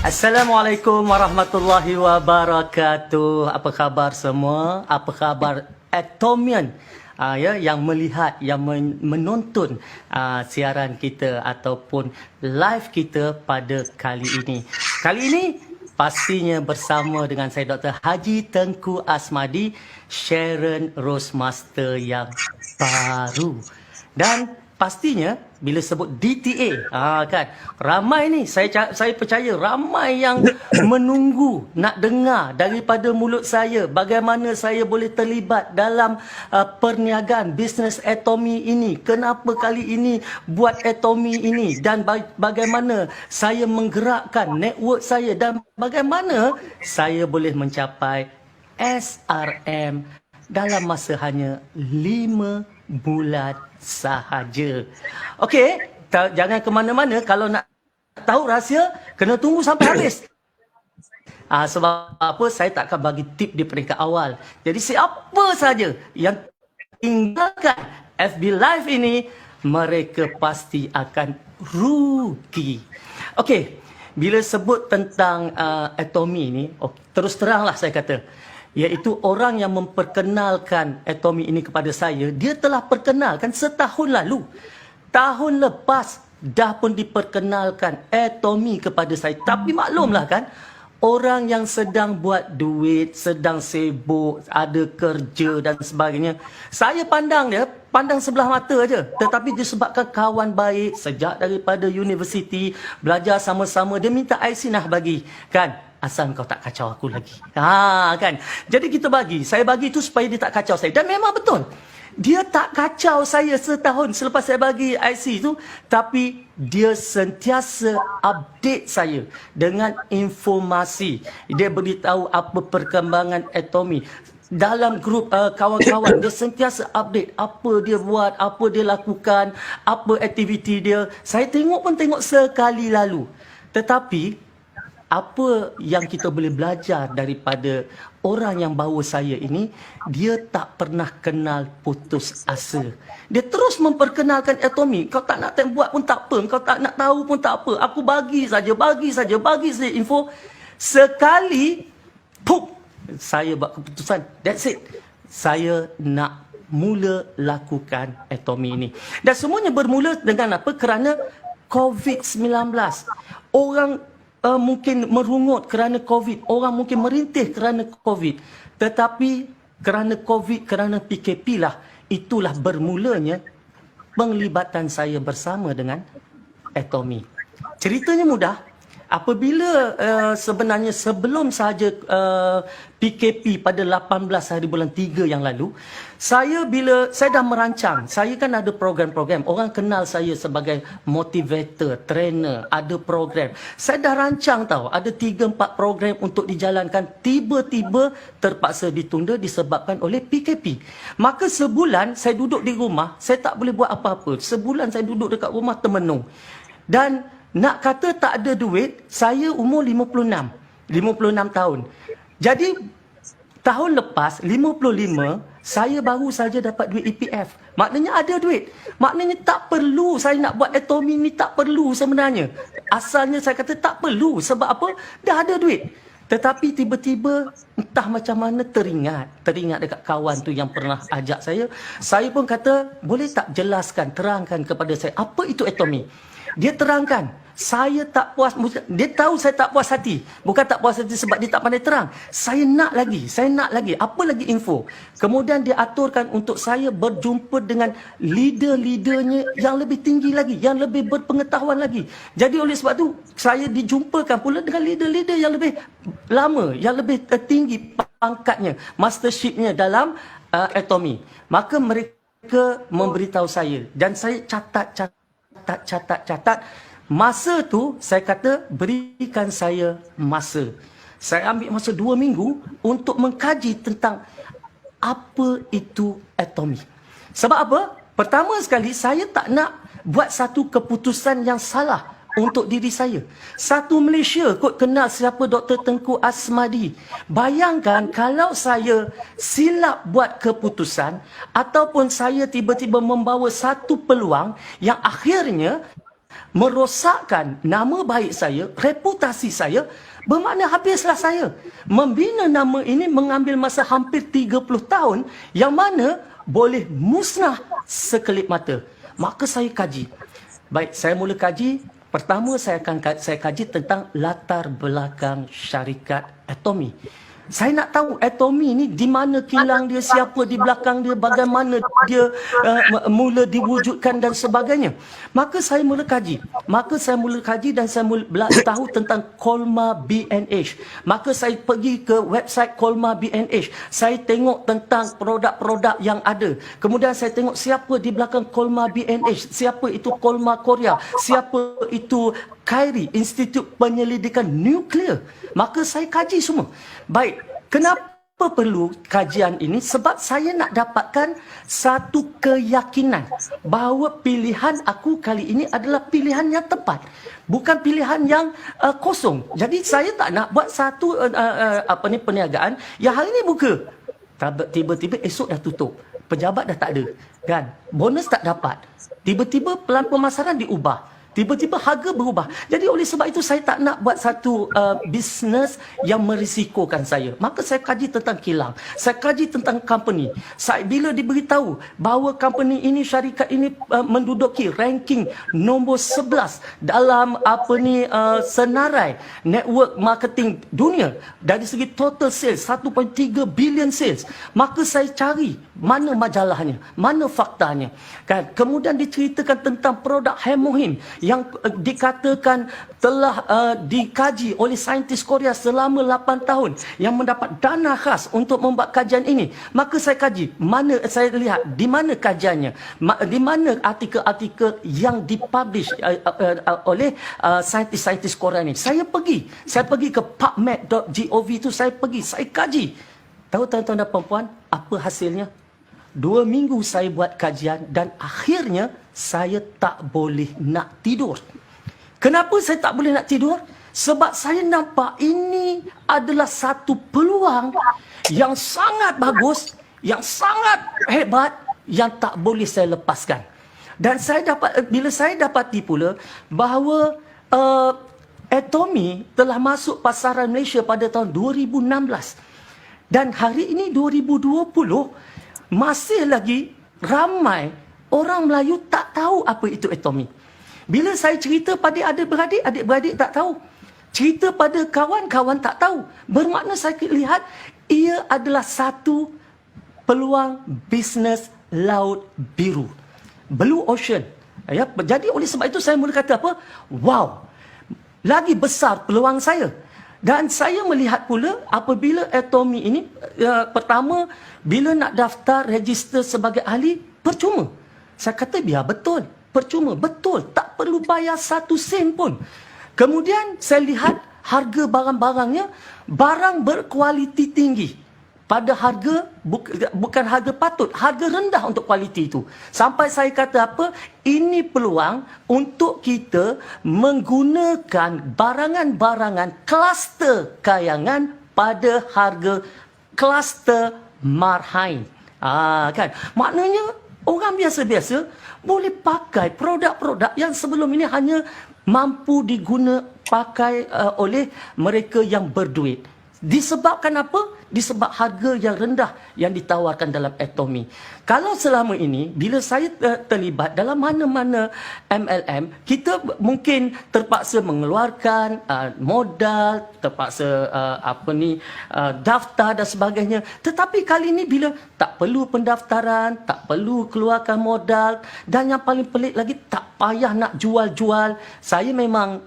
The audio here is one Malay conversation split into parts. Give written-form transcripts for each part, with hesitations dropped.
Assalamualaikum warahmatullahi wabarakatuh. Apa khabar semua? Apa khabar Atomian yang melihat, yang menonton siaran kita ataupun live kita pada kali ini. Kali ini pastinya bersama dengan saya Dr. Haji Tengku Asmadi, Sharon Rose Master yang baru. Dan pastinya bila sebut DTA, kan, ramai ni, saya percaya ramai yang menunggu nak dengar daripada mulut saya bagaimana saya boleh terlibat dalam perniagaan bisnes Atomy ini. Kenapa kali ini buat Atomy ini dan bagaimana saya menggerakkan network saya dan bagaimana saya boleh mencapai SRM dalam masa hanya 5 bulan sahaja. Okey, jangan ke mana-mana. Kalau nak tahu rahsia, kena tunggu sampai habis. Sebab apa, saya tak akan bagi tip di peringkat awal. Jadi siapa saja yang tinggalkan FB Live ini, mereka pasti akan rugi. Okey, bila sebut tentang Atomy ni, terus teranglah saya kata, iaitu orang yang memperkenalkan Atomy ini kepada saya, dia telah perkenalkan setahun lalu. Tahun lepas dah pun diperkenalkan Atomy kepada saya. Tapi maklumlah kan, orang yang sedang buat duit, sedang sibuk, ada kerja dan sebagainya, saya pandang dia, pandang sebelah mata aja. Tetapi disebabkan kawan baik sejak daripada universiti, belajar sama-sama, dia minta IC nah bagi, kan. Asal kau tak kacau aku lagi. Kan. Jadi kita bagi. Saya bagi itu supaya dia tak kacau saya. Dan memang betul. Dia tak kacau saya setahun selepas saya bagi IC itu. Tapi dia sentiasa update saya dengan informasi. Dia beritahu apa perkembangan Atomy. Dalam grup kawan-kawan, dia sentiasa update apa dia buat, apa dia lakukan, apa aktiviti dia. Saya tengok pun tengok sekali lalu. Tetapi apa yang kita boleh belajar daripada orang yang bawa saya ini, dia tak pernah kenal putus asa. Dia terus memperkenalkan Atomy. Kau tak nak buat pun tak apa, kau tak nak tahu pun tak apa. Aku bagi saja info. Sekali, pup, saya buat keputusan. That's it. Saya nak mula lakukan Atomy ini. Dan semuanya bermula dengan apa? Kerana COVID-19. Orang mungkin merungut kerana COVID. Orang mungkin merintih kerana COVID. Tetapi kerana COVID, kerana PKP lah, itulah bermulanya penglibatan saya bersama dengan Atomy. Ceritanya mudah. Apabila sebenarnya sebelum sahaja PKP pada 18 hari bulan 3 yang lalu, saya dah merancang, saya kan ada program-program, orang kenal saya sebagai motivator, trainer, ada program. Saya dah rancang tahu, ada 3-4 program untuk dijalankan, tiba-tiba terpaksa ditunda disebabkan oleh PKP. Maka sebulan saya duduk di rumah, saya tak boleh buat apa-apa. Sebulan saya duduk dekat rumah termenung. Dan nak kata tak ada duit, saya umur 56 tahun. Jadi tahun lepas 55, saya baru saja dapat duit EPF. Maknanya ada duit. Maknanya tak perlu saya nak buat Atomy ni, tak perlu sebenarnya. Asalnya saya kata tak perlu, sebab apa? Dah ada duit. Tetapi tiba-tiba entah macam mana teringat dekat kawan tu yang pernah ajak saya. Saya pun kata, boleh tak jelaskan, terangkan kepada saya apa itu Atomy? Dia terangkan, saya tak puas, dia tahu saya tak puas hati. Bukan tak puas hati sebab dia tak pandai terang. Saya nak lagi, apa lagi info. Kemudian dia aturkan untuk saya berjumpa dengan leader-leadernya yang lebih tinggi lagi, yang lebih berpengetahuan lagi. Jadi oleh sebab tu, saya dijumpakan pula dengan leader-leader yang lebih lama, yang lebih tinggi pangkatnya, mastershipnya dalam Atomy. Maka mereka memberitahu saya dan saya catat. Masa tu saya kata berikan saya masa. Saya ambil masa 2 minggu untuk mengkaji tentang apa itu Atomy. Sebab apa? Pertama sekali saya tak nak buat satu keputusan yang salah untuk diri saya. Satu Malaysia kot kenal siapa Dr. Tengku Asmadi. Bayangkan kalau saya silap buat keputusan ataupun saya tiba-tiba membawa satu peluang yang akhirnya merosakkan nama baik saya, reputasi saya, bermakna habislah saya. Membina nama ini mengambil masa hampir 30 tahun yang mana boleh musnah sekelip mata. Maka saya kaji. Baik, saya mula kaji. Pertama, saya kaji tentang latar belakang syarikat Atomi. Saya nak tahu Atomi ni di mana kilang dia, siapa di belakang dia, bagaimana dia mula diwujudkan dan sebagainya. Maka saya mula kaji. Dan saya mula tahu tentang Kolmar B&H. Maka saya pergi ke website Kolmar B&H. Saya tengok tentang produk-produk yang ada. Kemudian saya tengok siapa di belakang Kolmar B&H, siapa itu Kolmar Korea, siapa itu KAIRI, Institut Penyelidikan Nuklear. Maka saya kaji semua. Baik, kenapa perlu kajian ini? Sebab saya nak dapatkan satu keyakinan bahawa pilihan aku kali ini adalah pilihan yang tepat. Bukan pilihan yang kosong. Jadi saya tak nak buat satu perniagaan yang hari ini buka. Tiba-tiba esok dah tutup. Pejabat dah tak ada. Kan? Bonus tak dapat. Tiba-tiba pelan pemasaran diubah. Tiba-tiba harga berubah. Jadi oleh sebab itu saya tak nak buat satu bisnes yang merisikokan saya. Maka saya kaji tentang kilang. Saya kaji tentang company. Bila diberitahu bahawa company ini, syarikat ini menduduki ranking nombor 11 dalam senarai network marketing dunia dari segi total sales 1.3 billion sales. Maka saya cari mana majalahnya, mana faktanya. Kan? Kemudian diceritakan tentang produk Hemohim yang dikatakan telah dikaji oleh saintis Korea selama 8 tahun yang mendapat dana khas untuk membuat kajian ini. Maka saya kaji, saya lihat di mana kajiannya, di mana artikel-artikel yang dipublish oleh saintis-saintis Korea ini. Saya pergi ke pubmed.gov itu, saya kaji. Tahu tuan-tuan dan puan-puan apa hasilnya? 2 minggu saya buat kajian dan akhirnya saya tak boleh nak tidur. Kenapa saya tak boleh nak tidur? Sebab saya nampak ini adalah satu peluang yang sangat bagus, yang sangat hebat, yang tak boleh saya lepaskan. Dan bila saya dapati pula bahawa Atomi telah masuk pasaran Malaysia pada tahun 2016. Dan hari ini 2020, masih lagi ramai orang Melayu tak tahu apa itu Atomi. Bila saya cerita pada adik-beradik, adik-beradik tak tahu. Cerita pada kawan-kawan tak tahu. Bermakna saya lihat ia adalah satu peluang bisnes laut biru. Blue Ocean. Ya, jadi oleh sebab itu saya mula kata apa? Wow, lagi besar peluang saya. Dan saya melihat pula apabila Atomi ini, pertama, bila nak daftar, register sebagai ahli, percuma. Saya kata, biar betul. Percuma, betul. Tak perlu bayar 1 sen pun. Kemudian saya lihat harga barang-barangnya, barang berkualiti tinggi. Pada harga, bukan harga patut, harga rendah untuk kualiti itu. Sampai saya kata apa, ini peluang untuk kita menggunakan barangan-barangan kluster kayangan pada harga kluster marhain. Kan? Maknanya orang biasa-biasa boleh pakai produk-produk yang sebelum ini hanya mampu pakai oleh mereka yang berduit. Disebabkan apa? Disebab harga yang rendah yang ditawarkan dalam Atomi. Kalau selama ini, bila saya terlibat dalam mana-mana MLM, kita mungkin terpaksa mengeluarkan modal, terpaksa daftar dan sebagainya. Tetapi kali ini bila tak perlu pendaftaran, tak perlu keluarkan modal, dan yang paling pelik lagi, tak payah nak jual-jual. Saya memang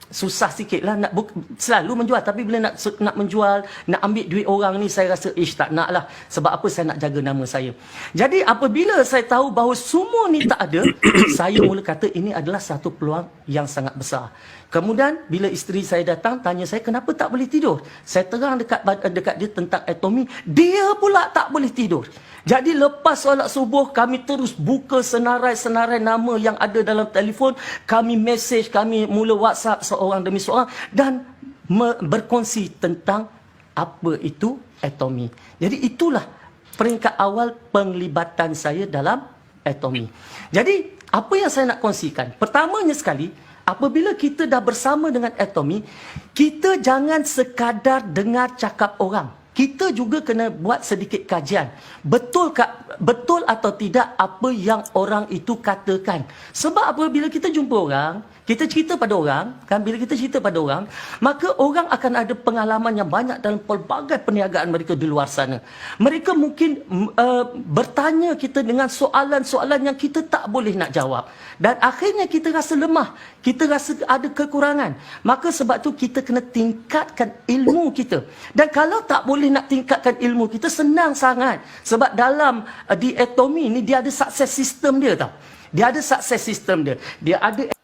susah sikit lah nak selalu menjual, tapi bila nak menjual, nak ambil duit orang ni, saya rasa tak nak lah. Sebab apa? Saya nak jaga nama saya. Jadi apabila saya tahu bahawa semua ni tak ada, saya mula kata ini adalah satu peluang yang sangat besar. Kemudian bila isteri saya datang tanya saya kenapa tak boleh tidur, saya terang dekat dia tentang Atomy, dia pula tak boleh tidur. Jadi lepas solat subuh, kami terus buka senarai-senarai nama yang ada dalam telefon, kami mesej, kami mula WhatsApp seorang demi seorang dan berkongsi tentang apa itu Atomy. Jadi itulah peringkat awal penglibatan saya dalam Atomy. Jadi apa yang saya nak kongsikan? Pertamanya sekali, apabila kita dah bersama dengan Atomy, kita jangan sekadar dengar cakap orang. Kita juga kena buat sedikit kajian. Betul atau tidak apa yang orang itu katakan. Sebab apabila kita jumpa orang, kita cerita pada orang, kan, bila kita cerita pada orang, maka orang akan ada pengalaman yang banyak dalam pelbagai perniagaan mereka di luar sana. Mereka mungkin bertanya kita dengan soalan-soalan yang kita tak boleh nak jawab. Dan akhirnya kita rasa lemah, kita rasa ada kekurangan. Maka sebab tu kita kena tingkatkan ilmu kita. Dan kalau tak boleh nak tingkatkan ilmu kita, senang sangat. Sebab dalam di Atomy ni dia ada success system dia tau. Dia ada success system dia. Dia ada.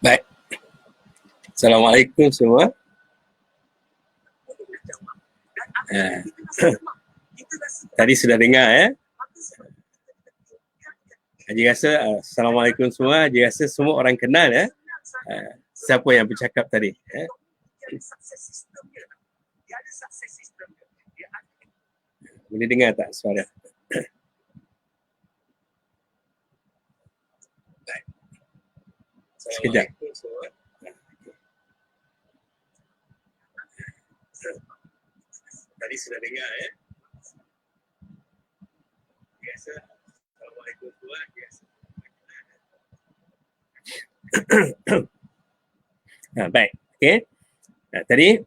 Baik. Assalamualaikum semua. Tadi sudah dengar ya. Haji rasa Assalamualaikum semua. Haji rasa semua orang kenal ya. Siapa yang bercakap tadi? Boleh dengar tak suara? Sekejap. Tadi sudah dengar ya. Biasa. Assalamualaikum tuan. Biasa. Baik. Okey. Tadi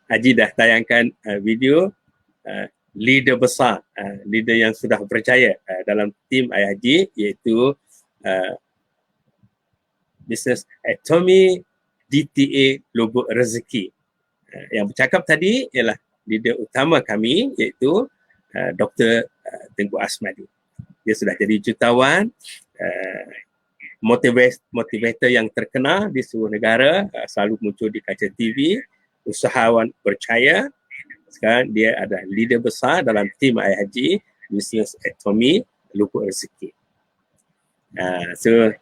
Haji dah tayangkan video leader besar, leader yang sudah berjaya dalam tim Haji, iaitu Bisnes Atomy DTA Lubuk Rezeki. Yang bercakap tadi ialah leader utama kami, iaitu Dr. Tengku Asmadi. Dia sudah jadi jutawan, motivator yang terkenal di seluruh negara, selalu muncul di kaca TV, usahawan percaya. Sekarang dia ada leader besar dalam tim Haji, Bisnes Atomy Lubuk Rezeki. So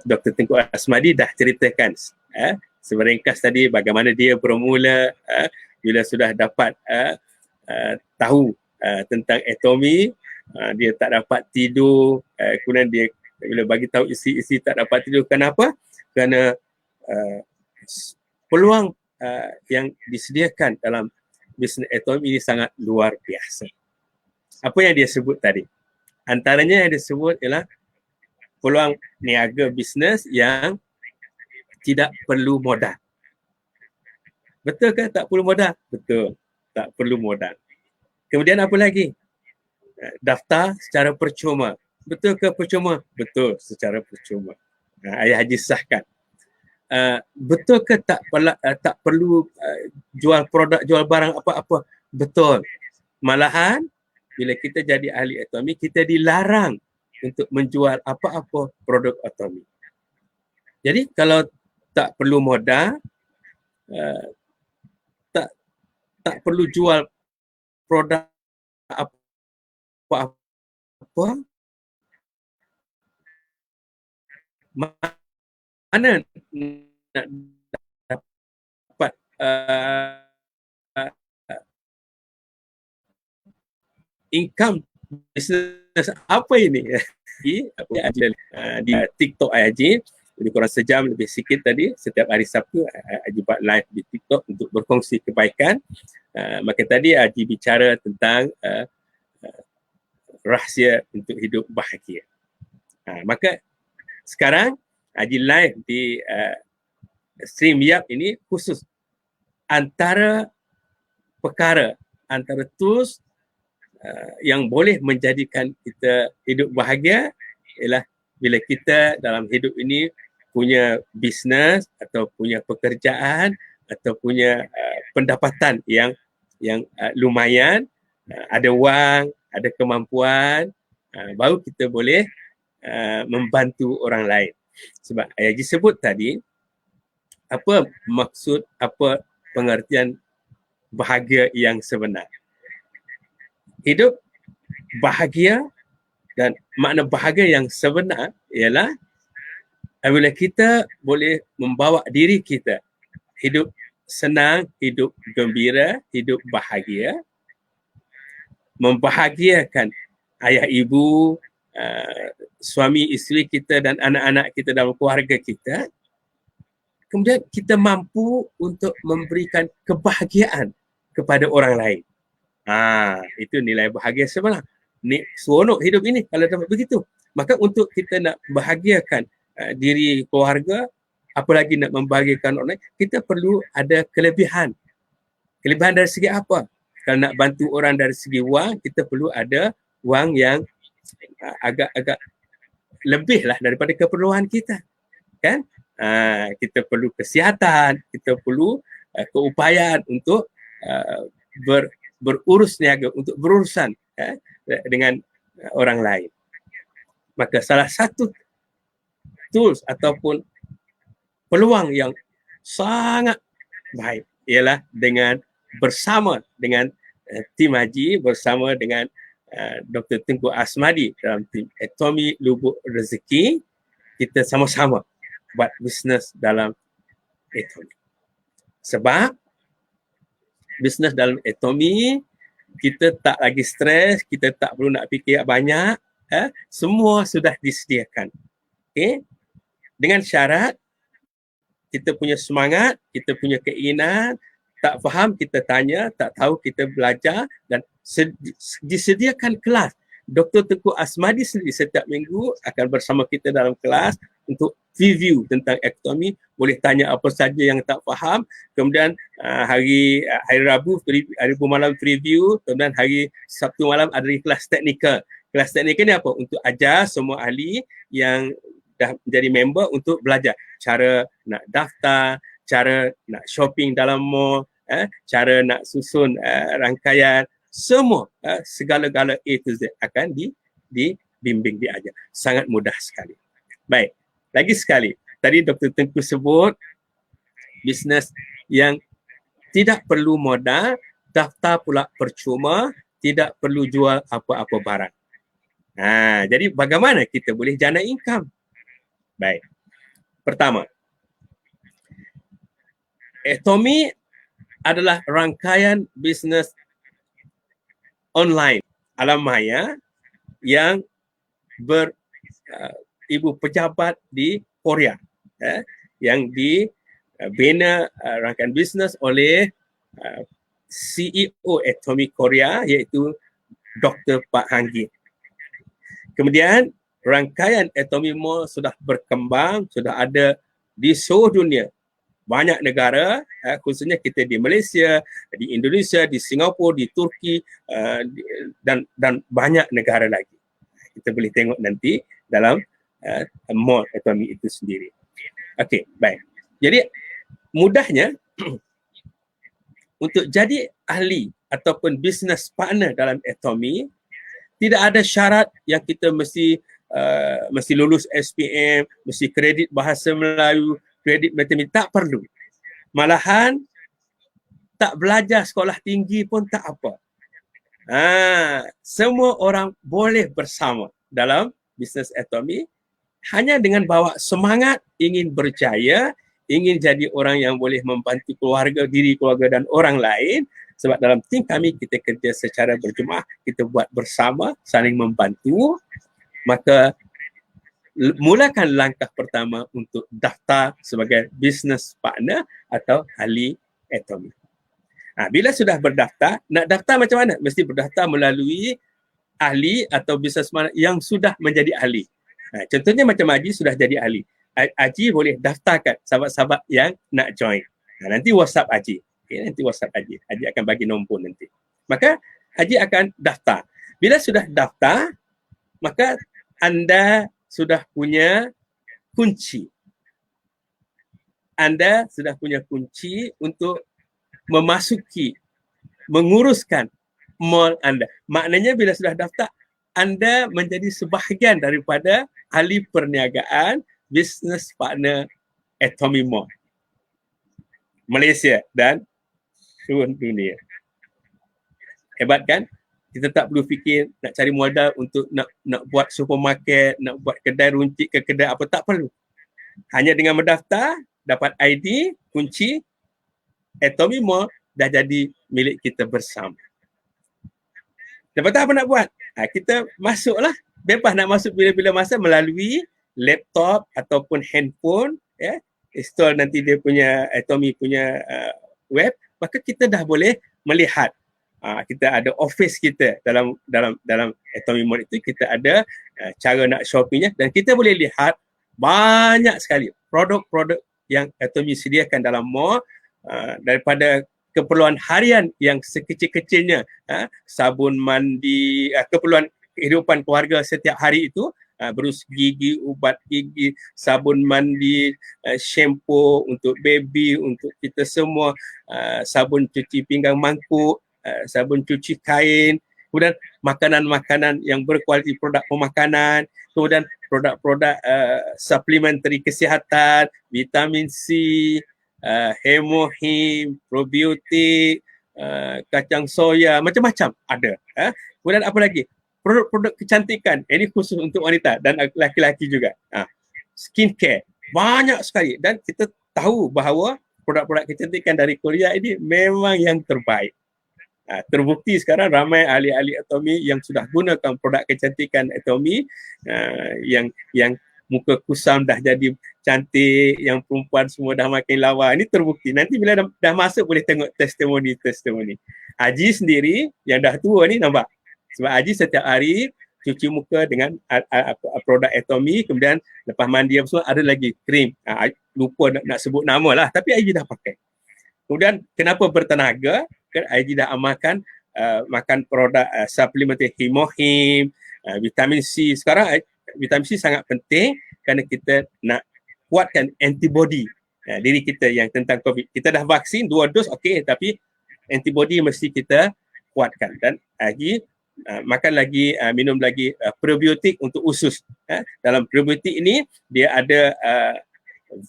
Dr. Tengku Asmadi dah ceritakan semeringkas tadi bagaimana dia bermula bila sudah dapat tahu tentang Atomy, dia tak dapat tidur, kemudian dia bila bagi tahu isi tak dapat tidur. Kenapa? Kerana peluang yang disediakan dalam bisnes Atomy ini sangat luar biasa. Apa yang dia sebut tadi? Antaranya yang disebut ialah peluang niaga bisnes yang tidak perlu modal. Betul ke tak perlu modal? Betul, tak perlu modal. Kemudian apa lagi? Daftar secara percuma. Betul ke percuma? Betul, secara percuma. Ayah Haji sahkan. Betul ke tak perlu jual produk, jual barang apa-apa? Betul. Malahan bila kita jadi ahli Atomy, kita dilarang untuk menjual apa-apa produk Atomy. Jadi kalau tak perlu modal, tak perlu jual produk apa-apa, mana nak dapat income bisnes apa ini? Di TikTok Haji, lebih kurang sejam lebih sikit tadi, setiap hari Sabtu Haji buat live di TikTok untuk berkongsi kebaikan. Maka tadi Haji bicara tentang rahsia untuk hidup bahagia. Maka sekarang Haji live di StreamYard ini khusus antara perkara, antara tools yang boleh menjadikan kita hidup bahagia ialah bila kita dalam hidup ini punya bisnes atau punya pekerjaan atau punya pendapatan yang lumayan, ada wang, ada kemampuan, baru kita boleh membantu orang lain. Sebab Haji sebut tadi, apa maksud, apa pengertian bahagia yang sebenar? Hidup bahagia dan makna bahagia yang sebenar ialah apabila kita boleh membawa diri kita hidup senang, hidup gembira, hidup bahagia, membahagiakan ayah ibu, suami isteri kita dan anak-anak kita dalam keluarga kita. Kemudian kita mampu untuk memberikan kebahagiaan kepada orang lain. Itu nilai bahagia sebenar. Ni seronok hidup ini kalau dapat begitu. Maka untuk kita nak bahagiakan diri keluarga, apalagi nak membahagiakan orang lain, kita perlu ada kelebihan. Kelebihan dari segi apa? Kalau nak bantu orang dari segi wang, kita perlu ada wang yang agak-agak lebih lah daripada keperluan kita. Kan? Kita perlu kesihatan, kita perlu keupayaan untuk berurus niaga, untuk berurusan dengan orang lain. Maka salah satu tools ataupun peluang yang sangat baik ialah dengan bersama dengan tim Haji, bersama dengan Dr. Tengku Asmadi dalam tim Atomi Lubuk Rezeki, kita sama-sama buat bisnes dalam Atomi. Sebab bisnes dalam Atomi, kita tak lagi stres, kita tak perlu nak fikir banyak, semua sudah disediakan. Okay? Dengan syarat kita punya semangat, kita punya keinginan, tak faham kita tanya, tak tahu kita belajar, dan disediakan kelas. Dr. Tengku Asmadi sendiri setiap minggu akan bersama kita dalam kelas untuk review tentang ekonomi, boleh tanya apa saja yang tak faham. Kemudian hari Rabu malam review, kemudian hari Sabtu malam ada kelas teknikal. Kelas teknikal ni apa? Untuk ajar semua ahli yang dah menjadi member untuk belajar cara nak daftar, cara nak shopping dalam mall, cara nak susun rangkaian, semua segala-gala A to Z akan dibimbing, diajar. Sangat mudah sekali. Baik, lagi sekali, tadi Dr. Tengku sebut bisnes yang tidak perlu modal, daftar pula percuma, tidak perlu jual apa-apa barang. Jadi bagaimana kita boleh jana income? Baik. Pertama, Atomi adalah rangkaian bisnes online alam maya yang ibu pejabat di Korea, yang dibina rangkaian bisnes oleh CEO Atomi Korea, iaitu Dr. Pak Hanggi. Kemudian rangkaian Atomi Mall sudah berkembang, sudah ada di seluruh dunia. Banyak negara, khususnya kita di Malaysia, di Indonesia, di Singapura, di Turki, dan banyak negara lagi. Kita boleh tengok nanti dalam mall Atomi itu sendiri. Okey, baik. Jadi mudahnya untuk jadi ahli ataupun business partner dalam Atomi, tidak ada syarat yang kita mesti lulus SPM, mesti kredit bahasa Melayu, kredit matematik, tak perlu. Malahan tak belajar sekolah tinggi pun tak apa. Semua orang boleh bersama dalam bisnes Atomi hanya dengan bawa semangat ingin berjaya, ingin jadi orang yang boleh membantu keluarga, diri keluarga dan orang lain. Sebab dalam tim kami kita kerja secara berjemaah, kita buat bersama, saling membantu. Maka mulakan langkah pertama untuk daftar sebagai business partner atau ahli Atomi. Bila sudah berdaftar, nak daftar macam mana? Mesti berdaftar melalui ahli atau business partner yang sudah menjadi ahli. Contohnya macam Haji sudah jadi ahli. Haji boleh daftarkan sahabat-sahabat yang nak join. Nanti WhatsApp Haji. Okay, nanti WhatsApp Haji. Haji akan bagi nombor nanti. Maka Haji akan daftar. Bila sudah daftar, maka anda sudah punya kunci. Anda sudah punya kunci untuk memasuki, menguruskan mall anda. Maknanya bila sudah daftar, anda menjadi sebahagian daripada ahli perniagaan business partner Atomy Mall Malaysia dan seluruh dunia. Hebat kan? Kita tak perlu fikir nak cari modal untuk nak buat supermarket, nak buat kedai runcit ke kedai apa, tak perlu. Hanya dengan mendaftar, dapat ID, kunci, Atomy Mall dah jadi milik kita bersama. Lepas tu apa nak buat? Kita masuklah, bebas nak masuk bila-bila masa melalui laptop ataupun handphone, ya. Install nanti dia punya Atomy punya web, maka kita dah boleh melihat. Kita ada office kita dalam Atomy Mall itu, kita ada cara nak shoppingnya, dan kita boleh lihat banyak sekali produk-produk yang Atomy sediakan dalam mall, daripada keperluan harian yang sekecil-kecilnya, sabun mandi, keperluan kehidupan keluarga setiap hari itu, berus gigi, ubat gigi, sabun mandi, shampoo untuk baby, untuk kita semua, sabun cuci pinggang mangkuk, sabun cuci kain, kemudian makanan-makanan yang berkualiti, produk pemakanan, kemudian produk-produk suplementary kesihatan, vitamin C, hemohim, probiotik, kacang soya, macam-macam ada. Kemudian apa lagi? Produk-produk kecantikan, ini khusus untuk wanita dan lelaki-lelaki juga. Skincare, banyak sekali, dan kita tahu bahawa produk-produk kecantikan dari Korea ini memang yang terbaik. Terbukti sekarang ramai ahli-ahli Atomy yang sudah gunakan produk kecantikan Atomy, yang muka kusam dah jadi cantik, yang perempuan semua dah makin lawa. Ini terbukti. Nanti bila dah masuk boleh tengok testimoni. Haji sendiri yang dah tua ni nampak. Sebab Haji setiap hari cuci muka dengan produk Atomy, kemudian lepas mandi apa semua ada lagi krim. Lupa nak sebut nama lah, tapi Haji dah pakai. Kemudian kenapa bertenaga? Kan Haji dah amalkan makan produk suplementary hemohim, vitamin C. Sekarang vitamin C sangat penting kerana kita nak kuatkan antibody diri kita yang tentang COVID. Kita dah vaksin 2 dos, okey, tapi antibody mesti kita kuatkan. Dan Haji makan lagi, minum lagi probiotik untuk usus. Dalam probiotik ini dia ada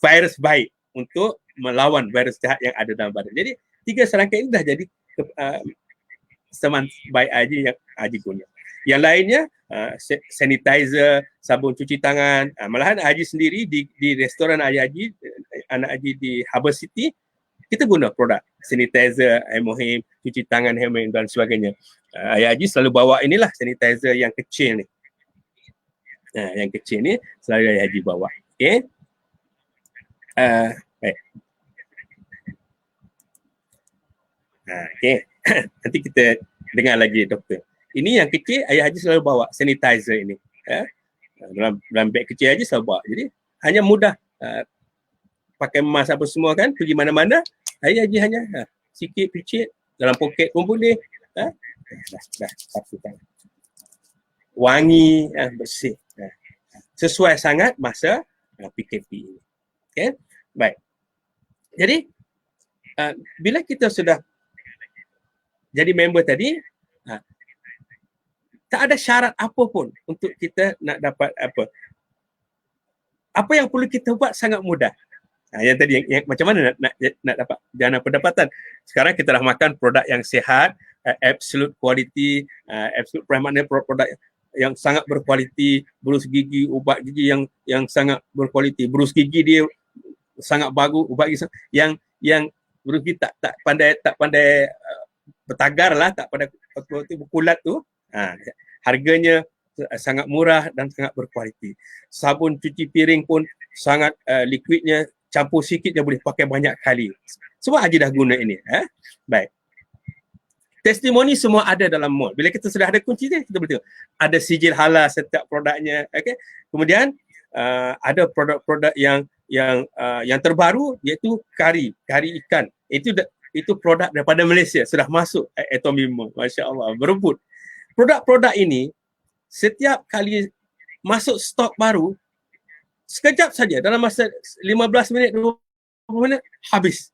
virus baik untuk melawan virus jahat yang ada dalam badan. Jadi 3 serangkaian ini dah jadi teman baik Haji yang Haji guna. Yang lainnya sanitizer, sabun cuci tangan. Malahan Haji sendiri di restoran Haji, anak Haji di Harbour City, kita guna produk sanitizer, hemohim, cuci tangan hemohim dan sebagainya. Ayah Haji selalu bawa inilah sanitizer yang kecil ni. Yang kecil ni selalu Ayah Haji bawa. Okey. Okey. Nanti kita dengar lagi doktor. Ini yang kecil Ayah Haji selalu bawa sanitizer ini. Dalam beg kecil Haji selalu bawa. Jadi hanya mudah pakai mask apa semua kan, pergi mana-mana, Ayah Haji hanya sikit picit dalam poket pun boleh. Dah sapukan. Wangi, bersih. Sesuai sangat masa PKP ini. Okay? Baik. Jadi bila kita sudah jadi member tadi, tak ada syarat apa pun untuk kita nak dapat apa. Apa yang perlu kita buat sangat mudah. Yang tadi yang macam mana nak dapat jana pendapatan. Sekarang kita dah makan produk yang sihat, absolute quality, absolute price, maknanya produk yang sangat berkualiti, berus gigi, ubat gigi yang sangat berkualiti. Berus gigi dia sangat bagus, ubat gigi yang berus gigi tak pandai bertagar lah, tak pada berkulat tu. Harganya sangat murah dan sangat berkualiti. Sabun cuci piring pun sangat liquidnya, campur sikit dia boleh pakai banyak kali. Semua Haji dah guna ini. Baik. Testimoni semua ada dalam mall. Bila kita sudah ada kunci dia, kita boleh tengok. Ada sijil halal setiap produknya. Okay? Kemudian ada produk-produk yang terbaru, iaitu kari ikan. Itu produk daripada Malaysia, sudah masuk Atomy Mall. Masya Allah, berebut. produk-produk ini setiap kali masuk stok baru, sekejap saja dalam masa 15 minit, 20 minit habis.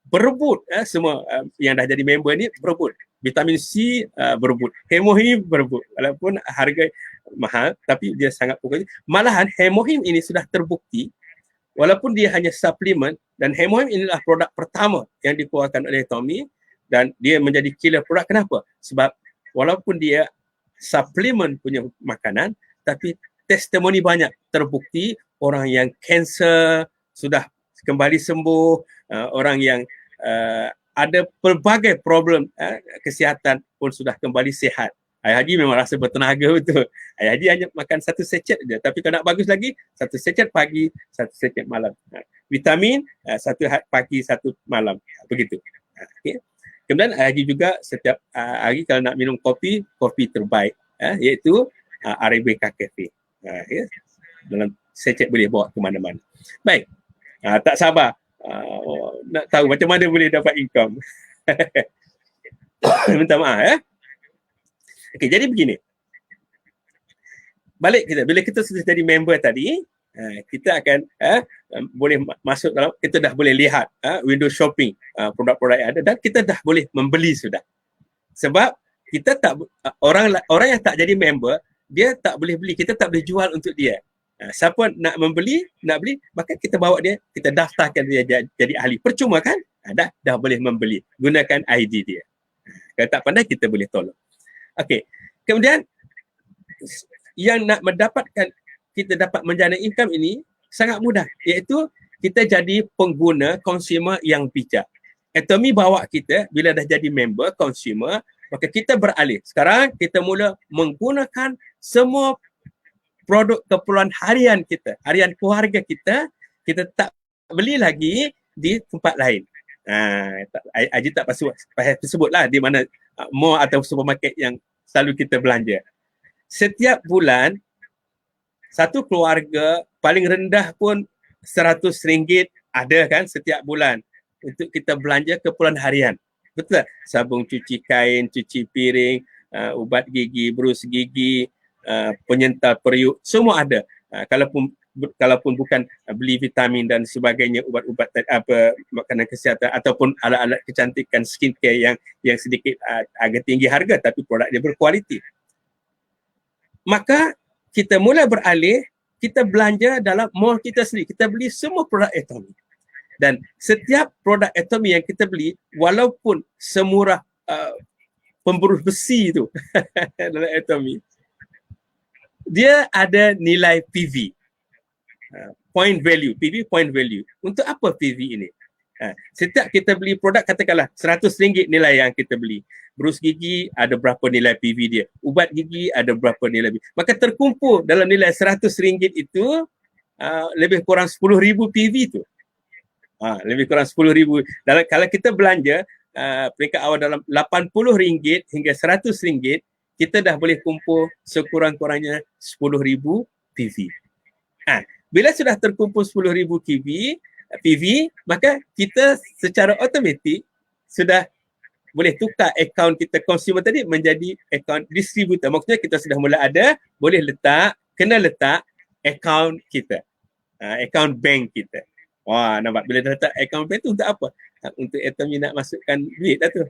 Berebut semua yang dah jadi member ni berebut. Vitamin C berebut. Hemohim berebut. Walaupun harga mahal tapi dia sangat popular. Malahan hemohim ini sudah terbukti walaupun dia hanya suplemen, dan hemohim inilah produk pertama yang dikeluarkan oleh Atomy dan dia menjadi killer produk. Kenapa? Sebab walaupun dia suplemen punya makanan tapi testimoni banyak terbukti orang yang kanser sudah kembali sembuh, orang yang ada pelbagai problem kesihatan pun sudah kembali sihat. Ayah Haji memang rasa bertenaga betul. Ayah Haji hanya makan satu secet je, tapi kalau nak bagus lagi, satu secet pagi, satu secet malam. Vitamin, satu pagi, satu malam. Begitu. Okay. Kemudian Ayah Haji juga setiap hari kalau nak minum kopi, kopi terbaik, iaitu Arabica Cafe. Okay. Dalam secet boleh bawa ke mana-mana. Baik. Tak sabar nak tahu macam mana boleh dapat income. Minta maaf Okey, jadi begini. Balik kita, bila kita sudah jadi member tadi, kita akan boleh masuk dalam, kita dah boleh lihat window shopping produk-produk yang ada, dan kita dah boleh membeli sudah. Sebab kita tak, orang yang tak jadi member, dia tak boleh beli, kita tak boleh jual untuk dia. Siapa nak membeli, nak beli, maka kita bawa dia, kita daftarkan dia jadi ahli. Percuma kan? Dah boleh membeli. Gunakan ID dia. Kalau tak pandai, kita boleh tolong. Okey. Kemudian yang nak mendapatkan, kita dapat menjana income ini sangat mudah, iaitu kita jadi pengguna consumer yang bijak. Atomy bawa kita bila dah jadi member consumer, maka kita beralih. Sekarang kita mula menggunakan semua produk keperluan harian kita, harian keluarga kita tak beli lagi di tempat lain. Haji tak pasal sebutlah di mana mall atau supermarket yang selalu kita belanja. Setiap bulan, satu keluarga paling rendah pun RM100 ada kan setiap bulan untuk kita belanja keperluan harian. Betul tak? Sabun cuci kain, cuci piring, ubat gigi, berus gigi, penyental periuk, semua ada. Kalaupun bukan beli vitamin dan sebagainya, ubat-ubat makanan kesihatan ataupun alat-alat kecantikan skincare yang sedikit agak tinggi harga tapi produk dia berkualiti. Maka kita mula beralih, kita belanja dalam mall kita sendiri. Kita beli semua produk Atomy. Dan setiap produk Atomy yang kita beli, walaupun semurah pemburuh besi itu dalam Atomy, dia ada nilai PV, point value. PV, point value. Untuk apa PV ini? Setiap kita beli produk, katakanlah RM100 nilai yang kita beli. Berus gigi ada berapa nilai PV dia. Ubat gigi ada berapa nilai PV. Maka terkumpul dalam nilai RM100 itu lebih kurang 10,000 PV tu. Lebih kurang 10,000. Kalau kita belanja peringkat awal dalam RM80 hingga RM100, kita dah boleh kumpul sekurang-kurangnya 10,000 PV. Bila sudah terkumpul 10,000 PV, maka kita secara automatik sudah boleh tukar akaun kita consumer tadi menjadi akaun distributor. Maksudnya kita sudah mula ada, boleh kena letak akaun kita, akaun bank kita. Wah, nampak bila dah letak akaun bank tu untuk apa? Untuk Atomy nak masukkan duit lah tu.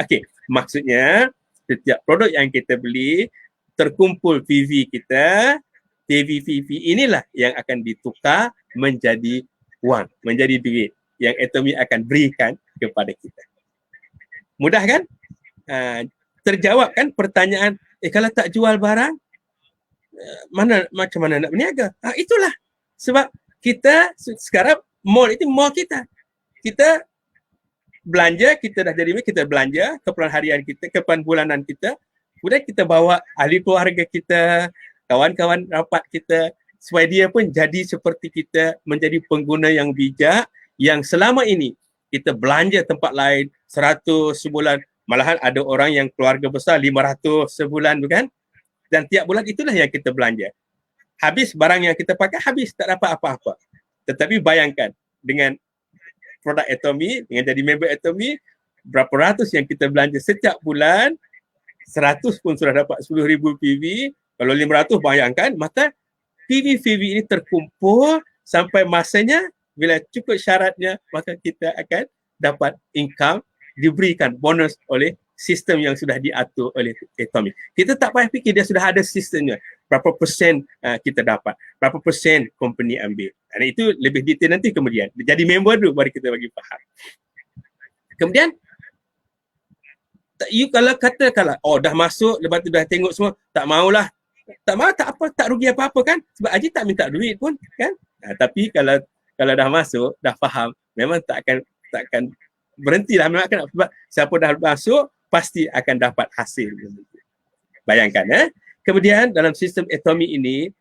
Okey, maksudnya setiap produk yang kita beli terkumpul PV kita, PV inilah yang akan ditukar menjadi wang, menjadi duit yang Atomy akan berikan kepada kita. Mudah kan? Terjawab kan pertanyaan, kalau tak jual barang, macam mana nak berniaga? Itulah. Sebab kita sekarang, mall itu mall kita. Kita belanja, kita dah jadi, kita belanja keperluan harian kita, keperluan bulanan kita. Kemudian kita bawa ahli keluarga kita, kawan-kawan rapat kita, supaya dia pun jadi seperti kita, menjadi pengguna yang bijak, yang selama ini kita belanja tempat lain 100 sebulan, malahan ada orang yang keluarga besar 500 sebulan, bukan? Dan tiap bulan itulah yang kita belanja. Habis barang yang kita pakai, habis, tak dapat apa-apa. Tetapi bayangkan dengan produk Atomy, dengan jadi member Atomy, berapa ratus yang kita belanja setiap bulan, 100 pun sudah dapat 10,000 PV, kalau 500 bayangkan, maka PV ini terkumpul sampai masanya bila cukup syaratnya, maka kita akan dapat income, diberikan bonus oleh sistem yang sudah diatur oleh Atomic. Kita tak payah fikir, dia sudah ada sistemnya. Berapa persen kita dapat, berapa persen company ambil. Dan itu lebih detail nanti kemudian. Jadi member dulu baru kita bagi faham. Kemudian you kalau katakanlah, oh dah masuk, lepas tu dah tengok semua, tak maulah. Tak mau, tak apa, tak rugi apa-apa kan? Sebab Haji tak minta duit pun kan? Tapi kalau dah masuk, dah faham, memang tak akan berhentilah. Memang akan, sebab siapa dah masuk pasti akan dapat hasil. Bayangkan Kemudian dalam sistem Atomic ini,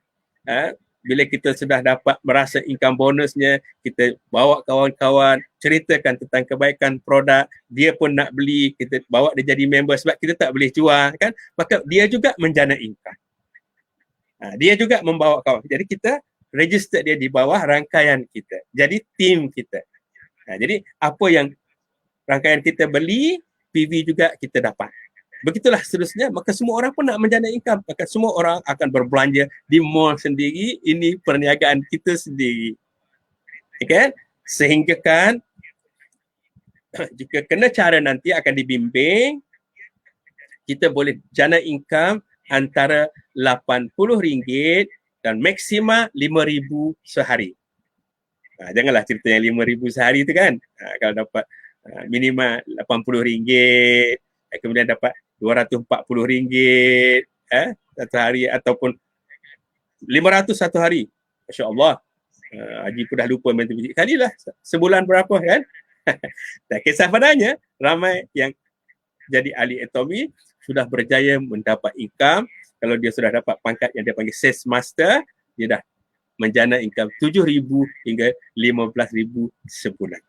bila kita sudah dapat merasa income bonusnya, kita bawa kawan-kawan, ceritakan tentang kebaikan produk, dia pun nak beli, kita bawa dia jadi member sebab kita tak boleh jual kan, maka dia juga menjana income. Dia juga membawa kawan. Jadi kita register dia di bawah rangkaian kita. Jadi tim kita. Jadi apa yang rangkaian kita beli, PV juga kita dapat. Begitulah seterusnya, maka semua orang pun nak menjana income. Maka semua orang akan berbelanja di mall sendiri. Ini perniagaan kita sendiri. Okay? Sehingga kan, jika kena cara nanti akan dibimbing, kita boleh jana income antara RM80 dan maksima RM5,000 sehari. Janganlah cerita yang RM5,000 sehari tu kan. Kalau dapat minimal RM80, kemudian dapat RM240 satu hari ataupun RM500 satu hari. Masya Allah. Haji pun dah lupa matematik. Kalilah sebulan berapa kan? Tak kisah padanya, ramai yang jadi ahli Atomic sudah berjaya mendapat income. Kalau dia sudah dapat pangkat yang dia panggil Sales Master, dia dah menjana income RM7,000 hingga RM15,000 sebulan.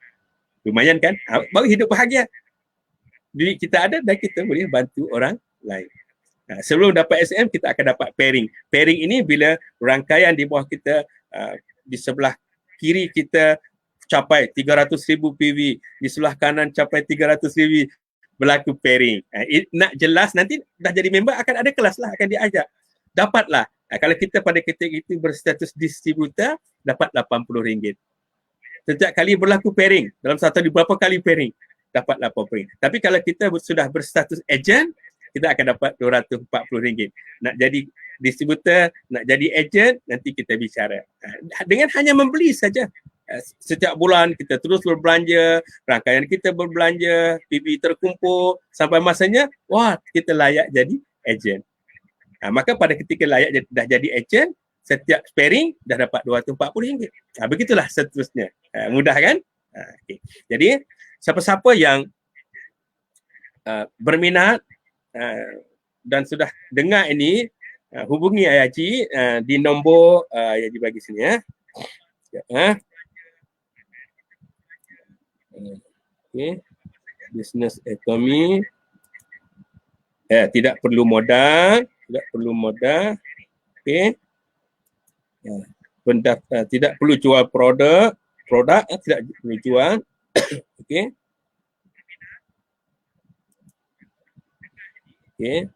Lumayan kan? Baru hidup bahagia. Duit kita ada dan kita boleh bantu orang lain. Sebelum dapat SM, kita akan dapat pairing. Pairing ini bila rangkaian di bawah kita, di sebelah kiri kita capai 300,000 PV, di sebelah kanan capai 300,000, berlaku pairing. Nak jelas, nanti dah jadi member akan ada kelas lah, akan diajak. Dapatlah. Kalau kita pada ketika itu berstatus distributor, dapat RM80. Setiap kali berlaku pairing, dalam satu hari berapa kali pairing, dapat RM80. Tapi kalau kita sudah berstatus agent, kita akan dapat RM240. Nak jadi distributor, nak jadi agent, nanti kita bicara. Dengan hanya membeli saja. Setiap bulan kita terus berbelanja, rangkaian kita berbelanja, PV terkumpul, sampai masanya, wah kita layak jadi agent. Maka pada ketika layak dah jadi agent, setiap pairing dah dapat RM240. Begitulah seterusnya. Mudah kan? Okay. Jadi, siapa-siapa yang berminat dan sudah dengar ini, hubungi Haji di nombor yang dibagi sini ya. Okay. Business Atomic. Tidak perlu modal, Okay. Tidak perlu jual produk tidak perlu jual. Okay. Okay.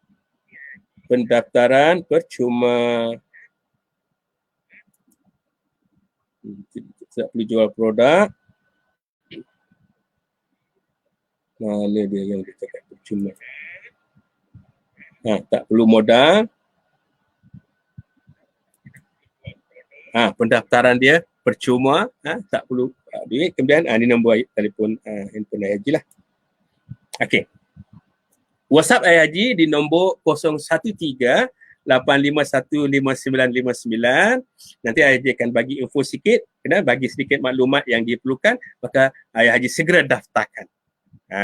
Pendaftaran percuma. Tidak perlu jual produk. Mana dia yang dia cakap percuma? Tak perlu modal. Pendaftaran dia percuma, tak perlu duit. Kemudian ini nombor telefon handphone Haji lah. Okey. WhatsApp Haji di nombor 013-851-5959. Nanti Haji akan bagi info sikit, kena bagi sedikit maklumat yang diperlukan, maka Haji segera daftarkan.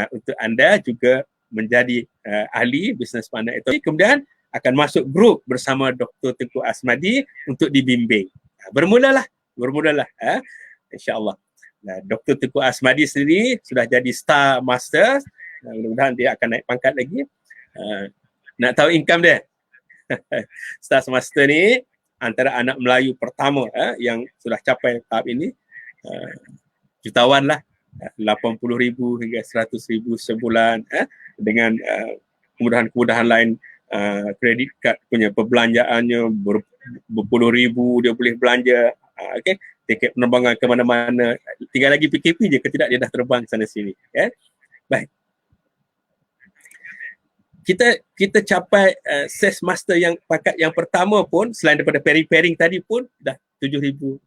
Untuk anda juga menjadi ahli bisnes partner itu. Kemudian akan masuk grup bersama Dr. Tengku Asmadi untuk dibimbing. Bermulalah. InsyaAllah. Dr. Tengku Asmadi sendiri sudah jadi Star Master. Mudah-mudahan dia akan naik pangkat lagi. Nak tahu income dia? Star Master ni antara anak Melayu pertama yang sudah capai tahap ini. Jutawan lah. 80,000 hingga 100,000 sebulan dengan kemudahan-kemudahan lain, kredit kad punya perbelanjaannya berpuluh ribu dia boleh belanja, okay? Tiket penerbangan ke mana-mana, tinggal lagi PKP je ke tidak dia dah terbang sana sini. Baik. Kita capai SES Master yang pakat yang pertama pun, selain daripada pairing tadi pun dah 7,080.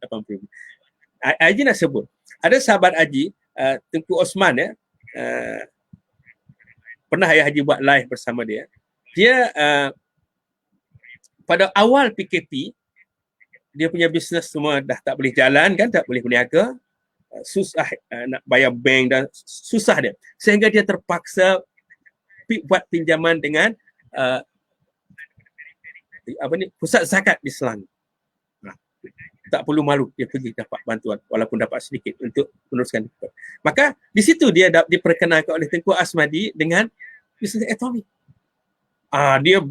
Haji nak sebut, ada sahabat Haji, Tengku Osman pernah Ayah Haji buat live bersama dia. Dia pada awal PKP, dia punya bisnes semua dah tak boleh jalan kan, tak boleh berniaga, susah nak bayar bank dan susah dia. Sehingga dia terpaksa buat pinjaman dengan pusat zakat di Selangor. Tak perlu malu, dia pergi dapat bantuan walaupun dapat sedikit untuk meneruskan. Maka di situ dia diperkenalkan oleh Tengku Asmadi dengan bisnes atomi. Dia